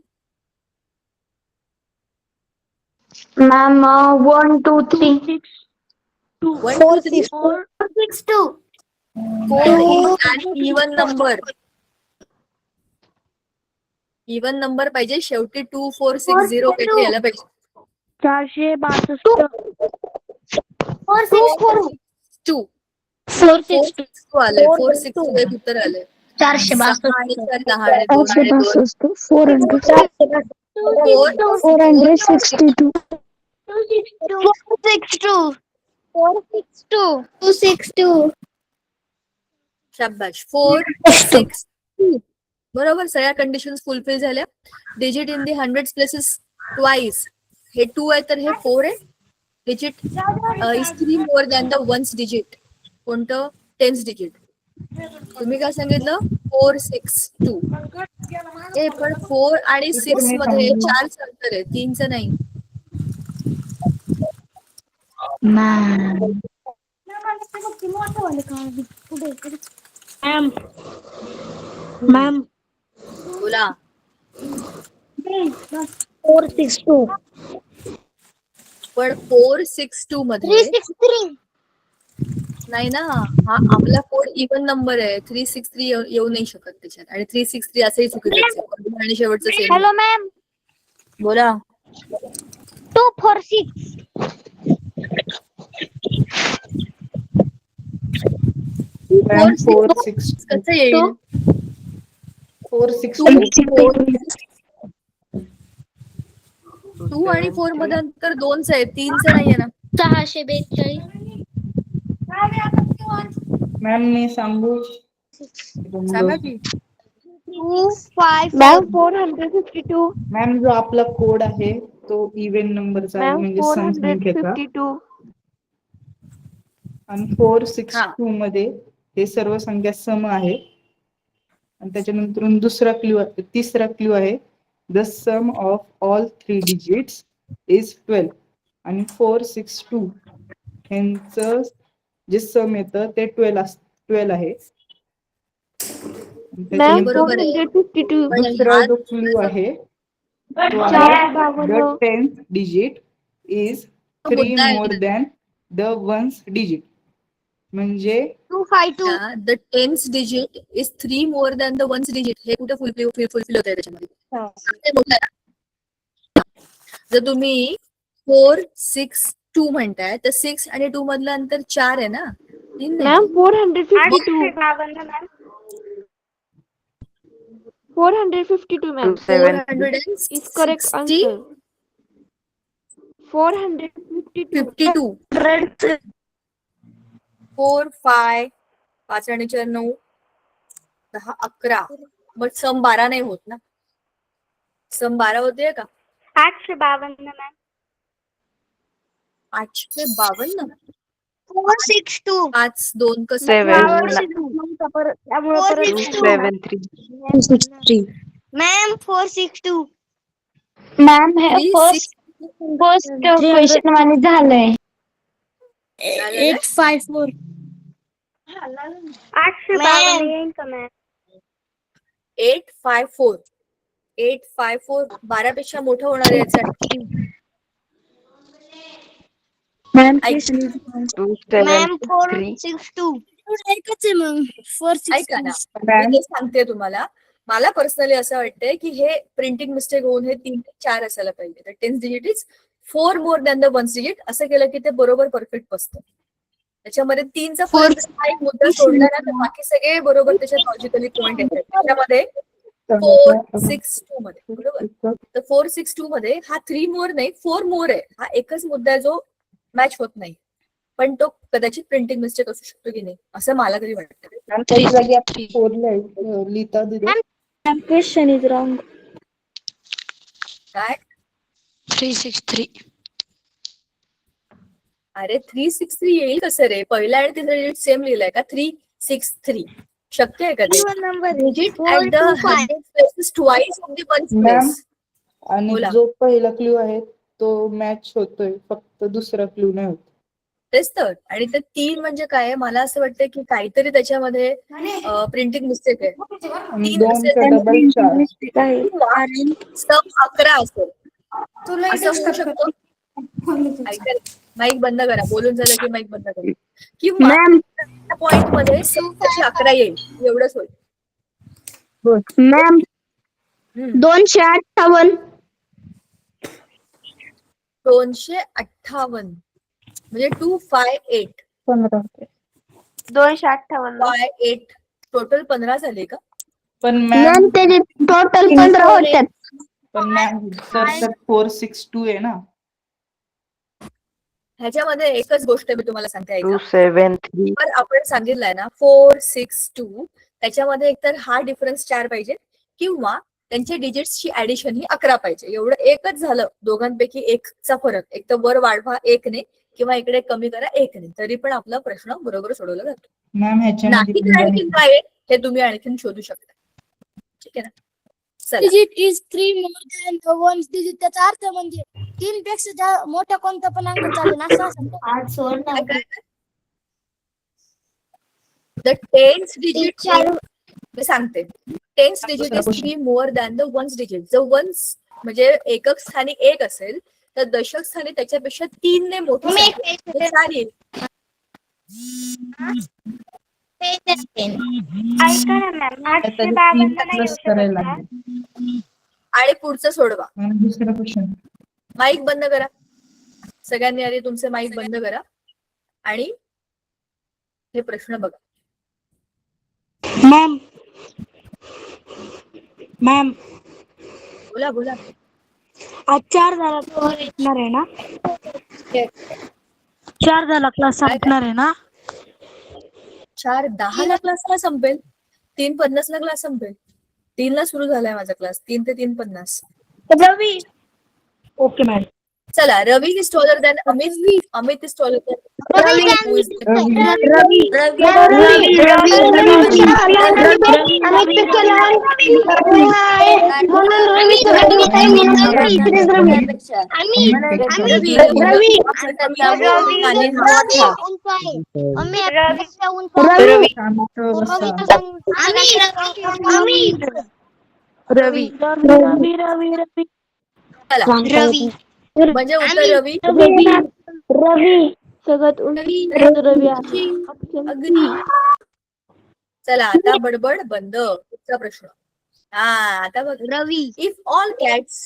Ma'am 1 2 3 1 2 3 462. 4 is an even number. Even number पाहिजे शेवटी. 2460 काहीतरी यायला पाहिजे. 462 462 462 आलंय. 462 एक उत्तर आलंय. 462. 6 आणि 4 10 आणि 2 आणि 2 462. 262. शाबाश. 462 बरोबर. सगळ्या कंडिशन्स फुलफिल झाल्या. Digit in the hundreds places twice. हे 2 आहे तर हे 4 आहे. Digit is 3 more than the ones digit. कोणतं? Tens digit. तुम्ही काय सांगितलं? 462. हे पण 4 आणि 6 मध्ये 4चं अंतर आहे, 3चं नाही. मॅम बोला. 462. पण 462 मध्ये 363. नाही ना. हा आपला कोड इवन नंबर आहे. 363 येऊ नाही शकत त्याच्यात. आणि 363 असंही चुकीचं आहे. आणि शेवटचं सेम. Hello ma'am. बोला. 246. 462. कसं येईल? 462. 2 आणि 4 मध्ये अंतर 2च आहे, 3चं नाहीये ना. 642. मॅम मी सांगू? सांगा की. 254. 452. मॅम जो आपला कोड आहे तो इव्हन नंबरचा आहे, म्हणजे सम संख्येचा. 452. आणि 462 मध्ये हे सर्व संख्या सम आहे. आणि त्याच्यानंतर तिसरा क्लू आहे. The sum of all 3 digits is 12. आणि 462 यांचं जे सम येतं ते 12 आहे. बरोबर आहे. दुसरा जो क्लू आहे तो आहे the 10th digit is 3 more than the ones digit. म्हणजे 252. The tens digit is 3 more than the ones digit. हे कुठे फुलफिल होत आहे त्याच्यामध्ये? जर तुम्ही 462 म्हणताय तर 6 आणि 2 मधलं अंतर 4 आहे ना. 3 नाही. Ma'am 452. 452 ma'am. 460 is correct answer. 452. 52. 4 5 5 आणि 4 9 10 11. बट सम 12 नाही होत ना. सम 12 होते का? 852 मॅम. 852. 462. 5 2 कसं? 273. मॅम 462. मॅम हे फर्स्ट क्वेश्चन मध्ये झालंय. 854. 852 येईन का मॅम? 854. 854 12 पेक्षा मोठं होणार आहे याचं. Ma'am ma'am 462. एकच आहे मग. ऐका ना. 462. मी ते सांगते तुम्हाला. मला पर्सनली असं वाटतंय की हे प्रिंटिंग मिस्टेक होऊन हे 3 ते 4 असायला पाहिजे. तर 10th digit is 4 more than the 1st digit. असं केलं की ते बरोबर परफेक्ट बसतं. त्याच्यामध्ये 3चा पर्यंत हा एक मुद्दा सोडला ना तर बाकी सगळे बरोबर त्याच्यात लॉजिकली पॉईंट येतात. त्याच्यामध्ये 462 मध्ये बरोबर. तर 462 मध्ये हा 3 मोर नाही 4 मोर आहे. हा एकच मुद्दा आहे जो मॅच होत नाही. पण तो कदाचित प्रिंटिंग मिस्टेक असू शकतो की नाही असं मला तरी वाटतं. मॅम त्याच्या जागी आपण 4 लिहिता दिलं. Question is wrong. काय 363. अरे 363 येईल कसं रे? पहिला आणि तिसरा डिजिट सेम लिहिलाय का? 363 शक्य आहे का ते? Digit at the places twice of the ones ma'am place. आणि बोला. जो पहिला क्ल्यू आहे तो मॅच होतोय, फक्त दुसरा क्ल्यू नाही होत. तेच तर. आणि ते 3 म्हणजे काय मला असं वाटतं की काहीतरी त्याच्यामध्ये प्रिंटिंग मिस्टेक आहे. 3 2चा असेल डबल 4. सम 11 असेल असं होऊ शकतं. ऐका माईक बंद करा. बोलून झालं की माईक बंद करा. किंवा पॉइंट मध्ये 11 येईल एवढंच होईल. मॅम 258. 258 म्हणजे 258 58 टोटल 15 झाले का? पण मॅम मॅम त्याचे टोटल 15 होत्यात. पण मॅम तर 462 आहे ना. ह्याच्यामध्ये एकच गोष्ट मी तुम्हाला सांगते ऐका. 273. पण आपण सांगितलंय ना 462 त्याच्यामध्ये एकतर हा डिफरन्स 4 पाहिजे किंवा त्यांच्या डिजिट्सची ऍडिशन ही 11 पाहिजे. एवढं एकच झालं दोघांपैकी एकचा फरक. एक तर वर वाढवा 1 ने किंवा इकडे कमी करा 1 ने तरी पण आपला प्रश्न बरोबर सोडवला जातो. मॅम नाही तर आणखीन काय आहे हे तुम्ही आणखीन शोधू शकता. ठीक आहे ना. चला Digit is 3 more than the 1st digit. त्याचा अर्थ म्हणजे 3 पेक्षा मोठा कोणता पण अंक चालेल असं असतं. द 10th डिजिट मी सांगते 10th digit is 3 more than the 1st digit. जर वन्स म्हणजे एकक स्थानी 1 असेल तर दशक स्थानी त्याच्यापेक्षा 3 ने मोठी संख्या म्हणजे 4 येईल. ऐका ना मॅम 852 नाही येऊ शकत का? आणि पुढचं सोडवा. दुसरा क्वेश्चन. माईक बंद करा. सगळ्यांनी आधी तुमचे माईक बंद करा आणि हे प्रश्न बघा. मॅम बोला बोला. आज 4 झाला संपणार आहे ना? 4 झाला क्लास संपणार आहे ना? 4:10 ला क्लासला संपेल. 3:50 ला क्लास संपेल. 3 ला सुरू झालाय माझा क्लास. 3 ते 3:50. रवी. Okay ma'am. चला Ravi is taller than Amit. Amit is taller than Ravi. म्हणजे उत्तर रवी. रवी सगळ्यात रवी अगदी. चला आता बडबड बंद. पुढचा प्रश्न. आता बघ. Ravi if all cats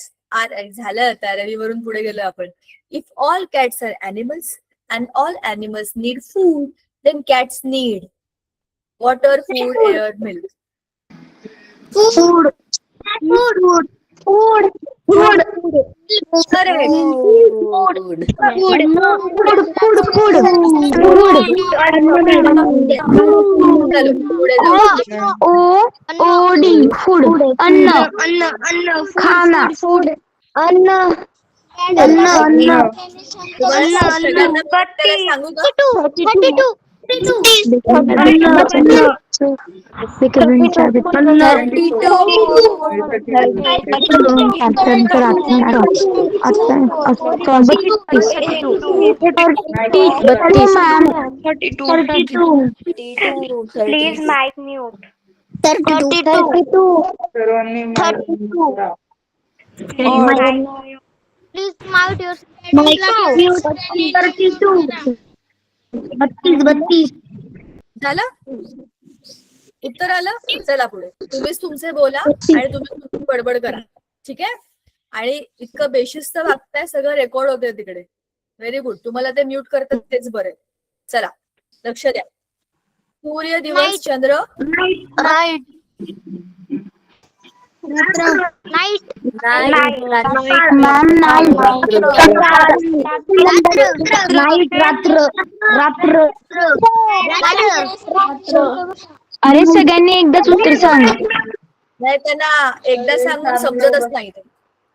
are झालं आता रवी वरून पुढे गेलो आपण. If all cats are animals and all animals need food then cats need water food air milk. Food ओडी फूड अन्न खाना फूड अन्न सांगू का? Please mic mute. 32 सर्वांनी प्लीज माउट युअर 32 32 झालं. उत्तर आलं? चला पुढे. तुम्हीच तुमचे बोला आणि तुम्ही तुमची बडबड करा. ठीक आहे? आणि इतकं बेशिस्त वागताय, सगळं रेकॉर्ड होतंय तिकडे. Very good. तुम्हाला ते म्यूट करतात तेच बरं. चला लक्ष द्या. सूर्य, दिवस, चंद्र, नाईट अरे सगळ्यांनी एकदाच उत्तर सांगा. नाही, त्यांना एकदा सांगून समजतच नाही ते.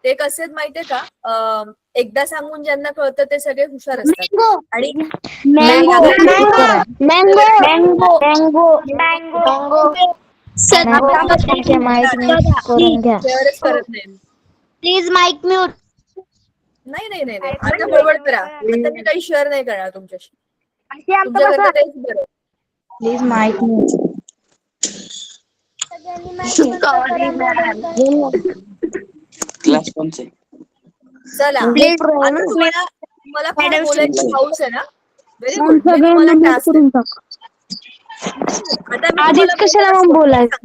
ते कसे आहेत माहितीये का? एकदा सांगून ज्यांना कळतं ते सगळे हुशार असतात. आणि शेअरच करत नाही. Please mike mute. नाही नाही नाही नाही. आता बडबड करा. आता मी काही शेअर नाही करणार तुमच्याशी. तुमच्याकरता काहीच बरं. प्लीज माईक क्लास कोणचे? चला आता तुम्हाला काय बोलायची हाऊस आहे ना? Very good. मी तुम्हाला टास्क देते. आता मी आधीच कशाला मग बोलायचं?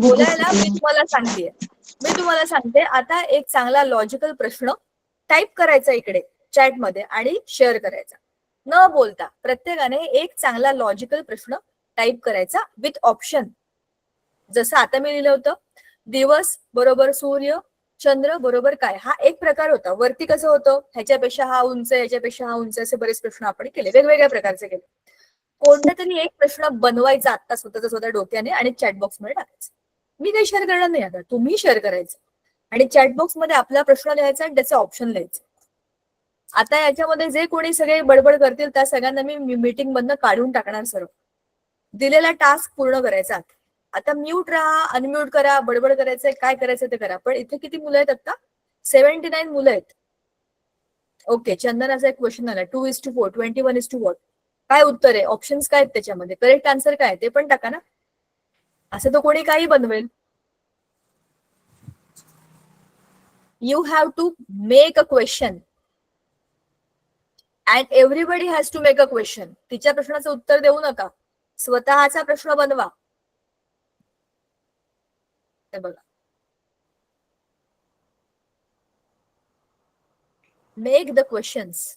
बोलायला मी तुम्हाला सांगते आता एक चांगला लॉजिकल प्रश्न टाईप करायचा इकडे चॅट मध्ये आणि शेअर करायचा. न बोलता प्रत्येकाने एक चांगला लॉजिकल प्रश्न टाईप करायचा विथ ऑप्शन. जसं आता मी लिहिलं होतं, दिवस बरोबर सूर्य, चंद्र बरोबर काय, हा एक प्रकार होता. वरती कसं होतं, ह्याच्यापेक्षा हा उंच, ह्याच्यापेक्षा हा उंच, असे बरेच प्रश्न आपण केले, वेगवेगळ्या प्रकारचे केले. कोणता तरी एक प्रश्न बनवायचा आता स्वतःच्या डोक्याने आणि चॅटबॉक्स मध्ये टाकायचा. मी काही शेअर करणार नाही, आता तुम्ही शेअर करायचं आणि चॅटबॉक्स मध्ये आपला प्रश्न लिहायचा आणि त्याचं ऑप्शन लिहायचं. आता याच्यामध्ये जे कोणी सगळे बडबड करतील त्या सगळ्यांना मी मीटिंग मधनं काढून टाकणार. सर्व दिलेला टास्क पूर्ण करायचा. आता म्यूट राहा, अनम्यूट करा, बडबड करायचंय, काय करायचं ते करा. पण इथे किती मुलं आहेत आता? 79 मुलं आहेत. ओके, चंदनाचा एक क्वेश्चन आला, 2:4, 21:what? काय उत्तर आहे? ऑप्शन्स काय आहेत त्याच्यामध्ये? करेक्ट आन्सर काय ते पण टाका ना. असं तर कोणी काही बनवेल. You have to make a question and everybody has to make a question. तिच्या प्रश्नाचं उत्तर देऊ नका, स्वतःचा प्रश्न बनवा. हे बघा, मेक द क्वेश्चन्स.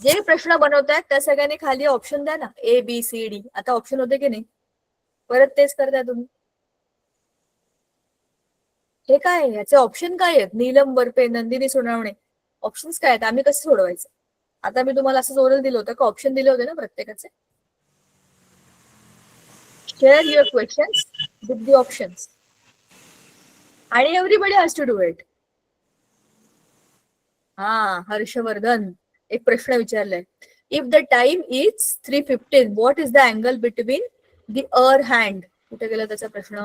जे प्रश्न बनवतायत त्या सगळ्यांनी खाली ऑप्शन द्या ना, ABCD. आता ऑप्शन होते की नाही? परत तेच करताय तुम्ही. हे काय आहे? याचे ऑप्शन काय आहेत? नीलम वरपे, नंदिनी सोनावणे, ऑप्शन्स काय आहेत? आम्ही कसं सोडवायचं? आता मी तुम्हाला असं ओरल दिलं होतं का? ऑप्शन दिले होते ना प्रत्येकाचे. Share your questions with the options आणि everybody has to do it. हा, हर्षवर्धन एक प्रश्न विचारलाय. If the time is 3:15, what is the angle between the hour hand? कुठे गेला त्याचा प्रश्न?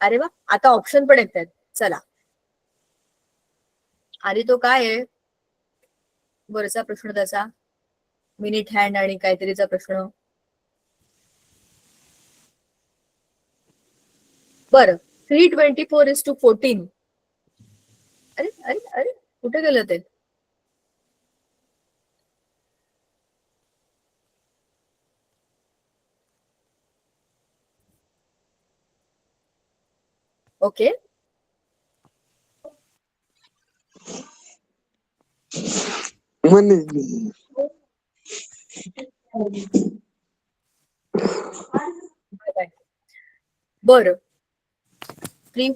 अरे वा, आता ऑप्शन पण येत आहेत. चला, आधी तो काय आहे वरचा प्रश्न त्याचा, मिनिट हँड आणि काहीतरीचा प्रश्न. बरं, 3:24:14. अरे अरे अरे, कुठे गेलं ते? ओके, बरं, 3,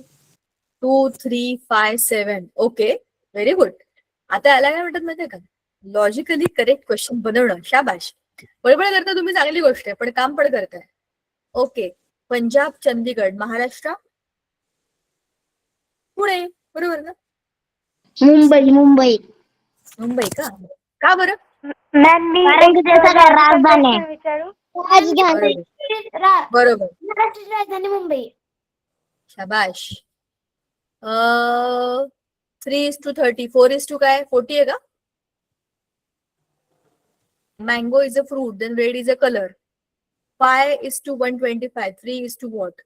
2, 3, 5, 7. Okay, very good. आता याला काय म्हणतात माहितीये का? लॉजिकली करेक्ट क्वेश्चन बनवणं. शाबाश. बळबळ करता तुम्ही, चांगली गोष्ट आहे, पण काम पण करताय. ओके, पंजाब, चंदीगड, महाराष्ट्र, पुणे, बरोबर ना? मुंबई. मुंबई का? का बरं? राजधानी. बरोबर, महाराष्ट्राची राजधानी मुंबई. शाबाश. 3:30, 4:2 काय? 40 आहे का? Mango is a fruit, then red is a colour. 5:125, 3:what?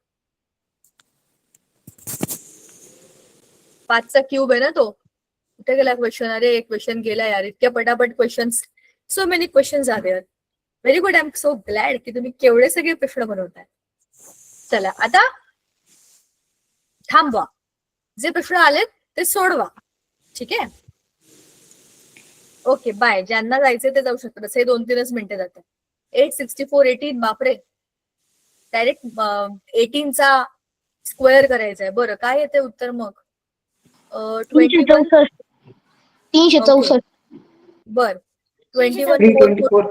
5चा क्यूब आहे ना तो. कुठे गेला क्वेश्चन? अरे क्वेश्चन गेला यार, इतक्या पटापट questions, so many questions are there. Very good, I am so glad की तुम्ही केवढे सगळे प्रश्न बनवताय. चला आता थांबवा, जे प्रश्न आलेत ते सोडवा. ठीक आहे, ओके बाय. ज्यांना जायचे ते जाऊ शकतात. हे 2-3च मिनिटं जातात. 864 18, बापरे, डायरेक्ट 18चा स्क्वेअर करायचा आहे. बरं, काय येते उत्तर मग? 21. 364. बर, 21 324.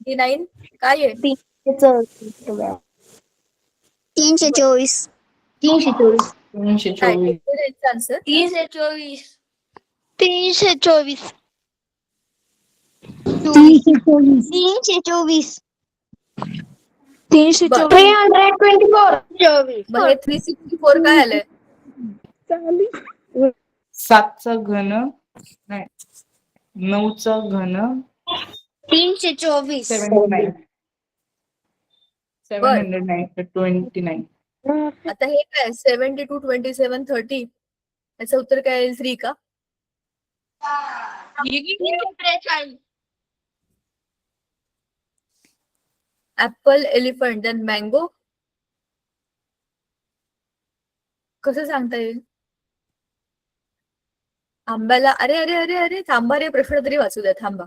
29 काय आहे? 324. 324. आन्सर 324. 324. 324. मग हे 364 काय आलंय? 7चा घन नाही, 9चा घन 324. 709. 729. आता हे काय 72 27 30, याचं उत्तर काय येईल? 3 का? Apple, elephant, then mango. कसं सांगता येईल? आंब्याला, अरे अरे अरे अरे थांबा रे, प्रश्न तरी वाचू द्या, थांबा.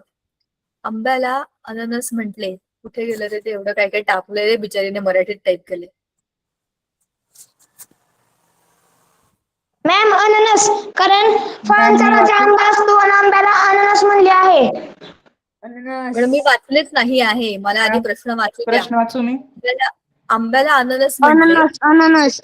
आंब्याला अननस म्हटले. कुठे गेलं रे ते? एवढं काय काय टाकलंय रे बिचारीने, मराठीत टाईप केले. मॅम अननस, कारण फळांचा राजा आंबा असतो आणि आंब्याला अननस म्हणले आहे. पण मी वाचलेच नाही आहे, मला आधी प्रश्न वाचू द्या. प्रश्न वाचू मी. आंब्याला अननस म्हटले,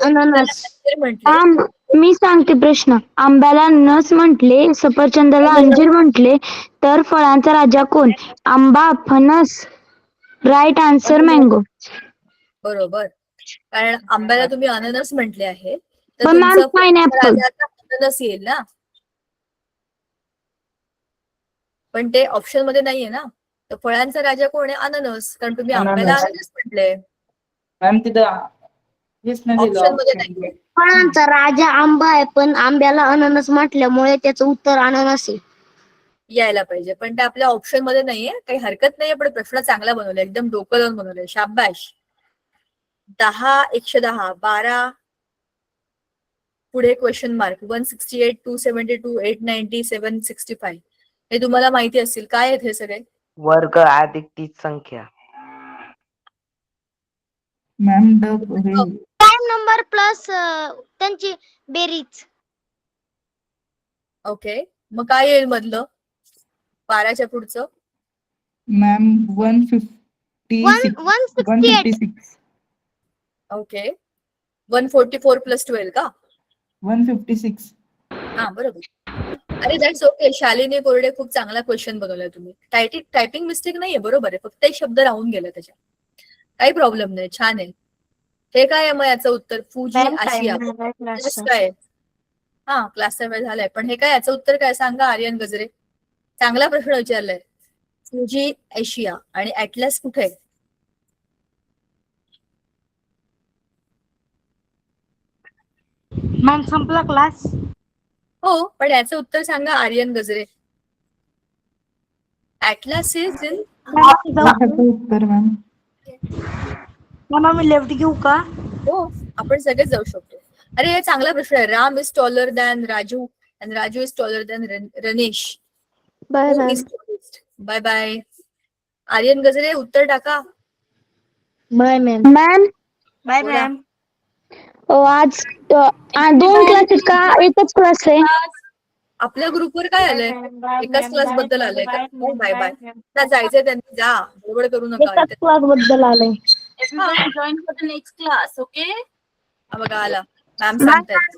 अननस म्हटले. मी सांगते प्रश्न. आंब्याला नस म्हटले, सफरचंदाला अंजीर म्हटले, तर फळांचा राजा कोण? आंबा, फणस. Right answer mango. बरोबर, कारण आंब्याला तुम्ही अननस म्हटले आहे, तर पण मॅम तुमचं पायनॅपल. राजाचा अननस येईल ना. पण ते ऑप्शन मध्ये नाहीये ना. तर फळांचा राजा कोण आहे? अननस, कारण तुम्ही आंब्याला अननस. अननस म्हटले, मॅम तिथं हेच नाही दिलं ऑप्शन मध्ये option. नाहीये. फळांचा राजा आंबा आहे, पण आंब्याला अननस म्हटल्यामुळे त्याचं उत्तर अननस आहे. यायला पाहिजे, पण ते आपल्या ऑप्शन मध्ये नाहीये. काही हरकत नाहीये, पण प्रश्न चांगला बनवलाय, एकदम डोकं लावून बनवलाय, शाबाश. 10 110 12 पुढे क्वेश्चन मार्क. 168 272 890 765. हे तुम्हाला माहिती असतील. काय आहेत हे सगळे? वर्ग अधिक तीच संख्या. मॅम हे प्राईम नंबर प्लस त्यांची बेरीज. ओके, मग काय येईल मधलं 12च्या पुढचं? मॅम 156. 168. ओके, 144 प्लस 12 का? 156. हा बरोबर. अरे दॅट्स ओके. शालिनी कोरडे, खूप चांगला क्वेश्चन बनवलाय तुम्ही. टायपिंग मिस्टेक नाहीये, बरोबर आहे, फक्त एक शब्द राहून गेला त्याच्यात. काही प्रॉब्लेम नाही, छान आहे. हे काय आहे मग याचं उत्तर? फुजी आशिया काय? हा, क्लासचा वेळ झालाय, पण हे काय याचं उत्तर काय सांगा? आर्यन गजरे, चांगला प्रश्न विचारलाय. फुजी एशिया आणि ऍटलस कुठे आहे? मॅम संपला क्लास. हो, पण याचं उत्तर सांगा आर्यन गजरे. Atlas is in. उत्तर मॅम. मी लेफ्ट घेऊ का? हो, आपण सगळेच जाऊ शकतो. अरे हे चांगला प्रश्न आहे. Ram is taller than Raju and Raju is taller than Ranesh. Bye Who is tallest? Bye bye. Aryan Gajare, उत्तर टाका. Bye ma'am. मॅम बाय बोला. मॅम. आज 2 क्लासेस का एकच क्लास आहे? आपल्या ग्रुपवर काय आलंय? एकाच क्लास बद्दल आलंय का? Bye bye. ना जायचंय त्यांनी जा, गडबड करू नका. एकाच क्लास बद्दल आलंय. Join for the next class. Okay, बघा आला, मॅम सांगतायत.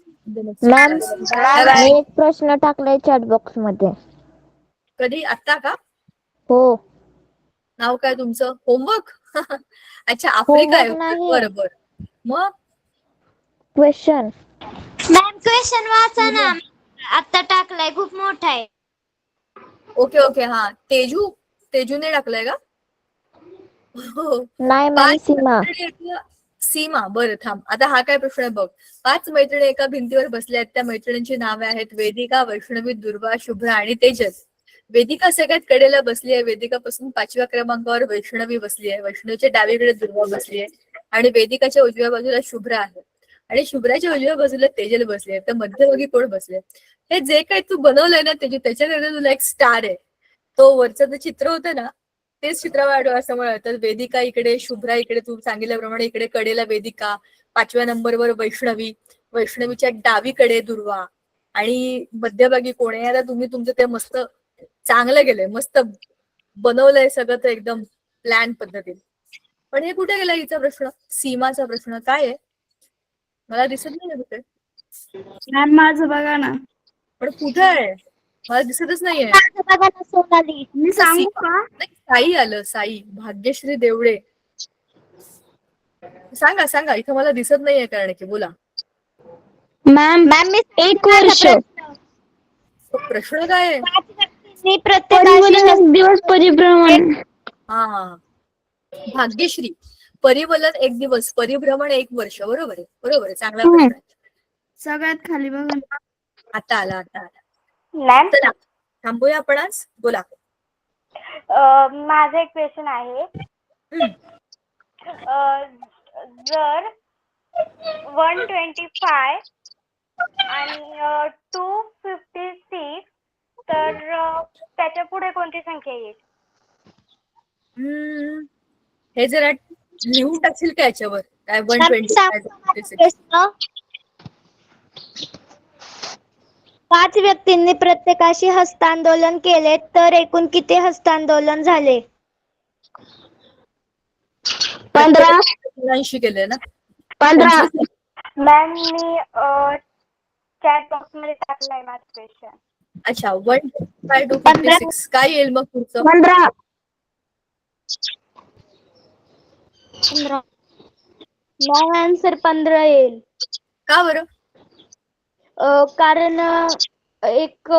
मॅम, मी एक प्रश्न टाकलाय चॅट बॉक्स मध्ये. कधी? आत्ता का? हो. नाव काय तुमचं? होमवर्क? अच्छा, आफ्रिका आहे. Homework नाही. बरोबर. मग क्वेश्चन. मॅम क्वेश्चन वाचा ना. आता टाकलाय, खूप मोठा आहे. ओके ओके, हा. तेजूने टाकलाय का? हो. नाही मॅम, सीमा. सीमा. बरं थांब, आता हा काय प्रश्न आहे बघ. 5 मैत्रिणी एका भिंतीवर बसल्या आहेत. त्या मैत्रिणींची नावे आहेत वेदिका, वैष्णवी, दुर्वा, शुभ्रा आणि तेजल. वेदिका सगळ्यात कडेला बसली आहे. वेदिकापासून 5व्या क्रमांकावर वैष्णवी बसली आहे. वैष्णवीच्या डावीकडे दुर्वा बसली आहे आणि वेदिकाच्या उजव्या बाजूला शुभ्रा आहे आणि शुभ्राच्या उजव्या बाजूला तेजल बसली आहे. तर मध्यभागी कोण बसले? हे जे काही तू बनवलंय ना त्याच्याकडे तुला एक स्टार आहे. तो वरचं जे चित्र होतं ना तेच चित्र वाढव असं म्हणतात. वेदिका इकडे, शुभ्रा इकडे, तू सांगितल्याप्रमाणे इकडे कडेला वेदिका, 5व्या नंबरवर वैष्णवी, वैष्णवीच्या डावीकडे दुर्वा आणि मध्यभागी कोण आहे? आता तुम्ही तुमचं ते मस्त चांगलं गेलंय, मस्त बनवलंय सगळं तर एकदम प्लॅन पद्धतीने. पण हे कुठे गेला हिचा प्रश्न? सीमाचा प्रश्न काय आहे? मला दिसत नाही कुठे. मॅम माझं बघा ना. पण कुठे आहे? मला दिसतच नाहीये. माझं बघा ना सोनाली. मी सांगू का? नाही, साई आलं. साई, भाग्यश्री देवडे. सांगा सांगा, इथं मला दिसत नाहीये कारण की. बोला. मॅम मॅम मी 1 वर्ष. प्रश्न काय आहे? 5 व्यक्तींनी प्रत्येकाशी परिवलन 1 दिवस परिभ्रमण. हा, भाग्यश्री. परिवलन 1 दिवस, परिभ्रमण 1 वर्ष. बरोबर आहे, बरोबर आहे. चांगला प्रश्न आहे. सगळ्यात खाली बघा ना. आता आला, आता आला. मॅम चला थांबूया आपण आज. बोला. माझा एक क्वेश्चन आहे. जर 125 आणि 256 तर त्याच्या पुढे कोणती संख्या येईल? हे जरा लिहून टाकशील का याच्यावर? काय 125. 5 व्यक्तींनी प्रत्येकाशी हस्तांदोलन केले तर एकूण किती हस्तांदोलन झाले? 15. मुलांशी केलंय ना? 15. मॅम मी चॅट बॉक्स मध्ये टाकलाय माझा क्वेश्चन. अच्छा, 125 to 56 काय येईल मग पुढचं? 15. मॅम आन्सर 15 येईल. का बरं? कारण एक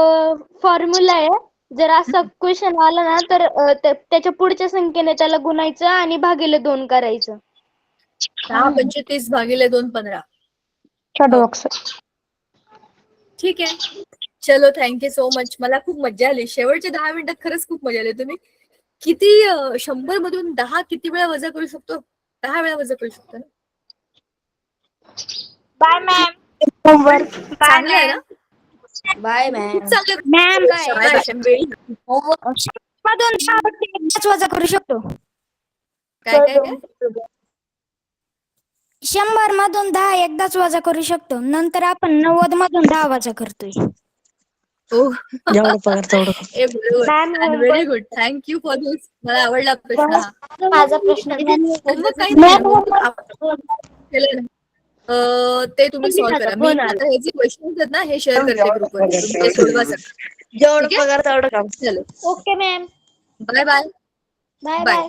फॉर्म्युला आहे. जर असा क्वेश्चन आला ना तर त्याच्या पुढच्या संख्येने त्याला गुणायचं आणि भागिले 2 करायचं. 625 भागिले 2 15. छोटा बॉक्स. ठीक आहे. चलो, थँक्यू सो मच. मला खूप मजा आली. शेवटच्या 10 मिनिटात खरंच खूप मजा आली. तुम्ही किती 100 मधून 10 किती वेळा वजा करू शकतो? 10 वेळा वजा करू शकतो ना? Bye ma'am. चांगलं आहे ना? Bye ma'am. खूप चांगलं. मॅम शाबास, वेळी. मधून 10 वजा करू शकतो. काय काय काय? 100 मधून 10 एकदाच वजा करू शकतो. नंतर आपण 90 मधून 10 वजा करतोय. जेवढं पगार तेवढं. Ma'am very good. Thank you for this. मला आवडला प्रश्न हा. माझा प्रश्न होमवर्क काही नाही. केलं ना? ते तुम्ही सॉल्व्ह करा. मी आता हे जे क्वेश्चन आहेत ना हे शेअर करते ग्रुपवर. तुम्ही ते सोडवा सर. जेवढं पगार तेवढं काम. चलो, okay ma'am. Bye bye. Bye bye. Bye. Bye.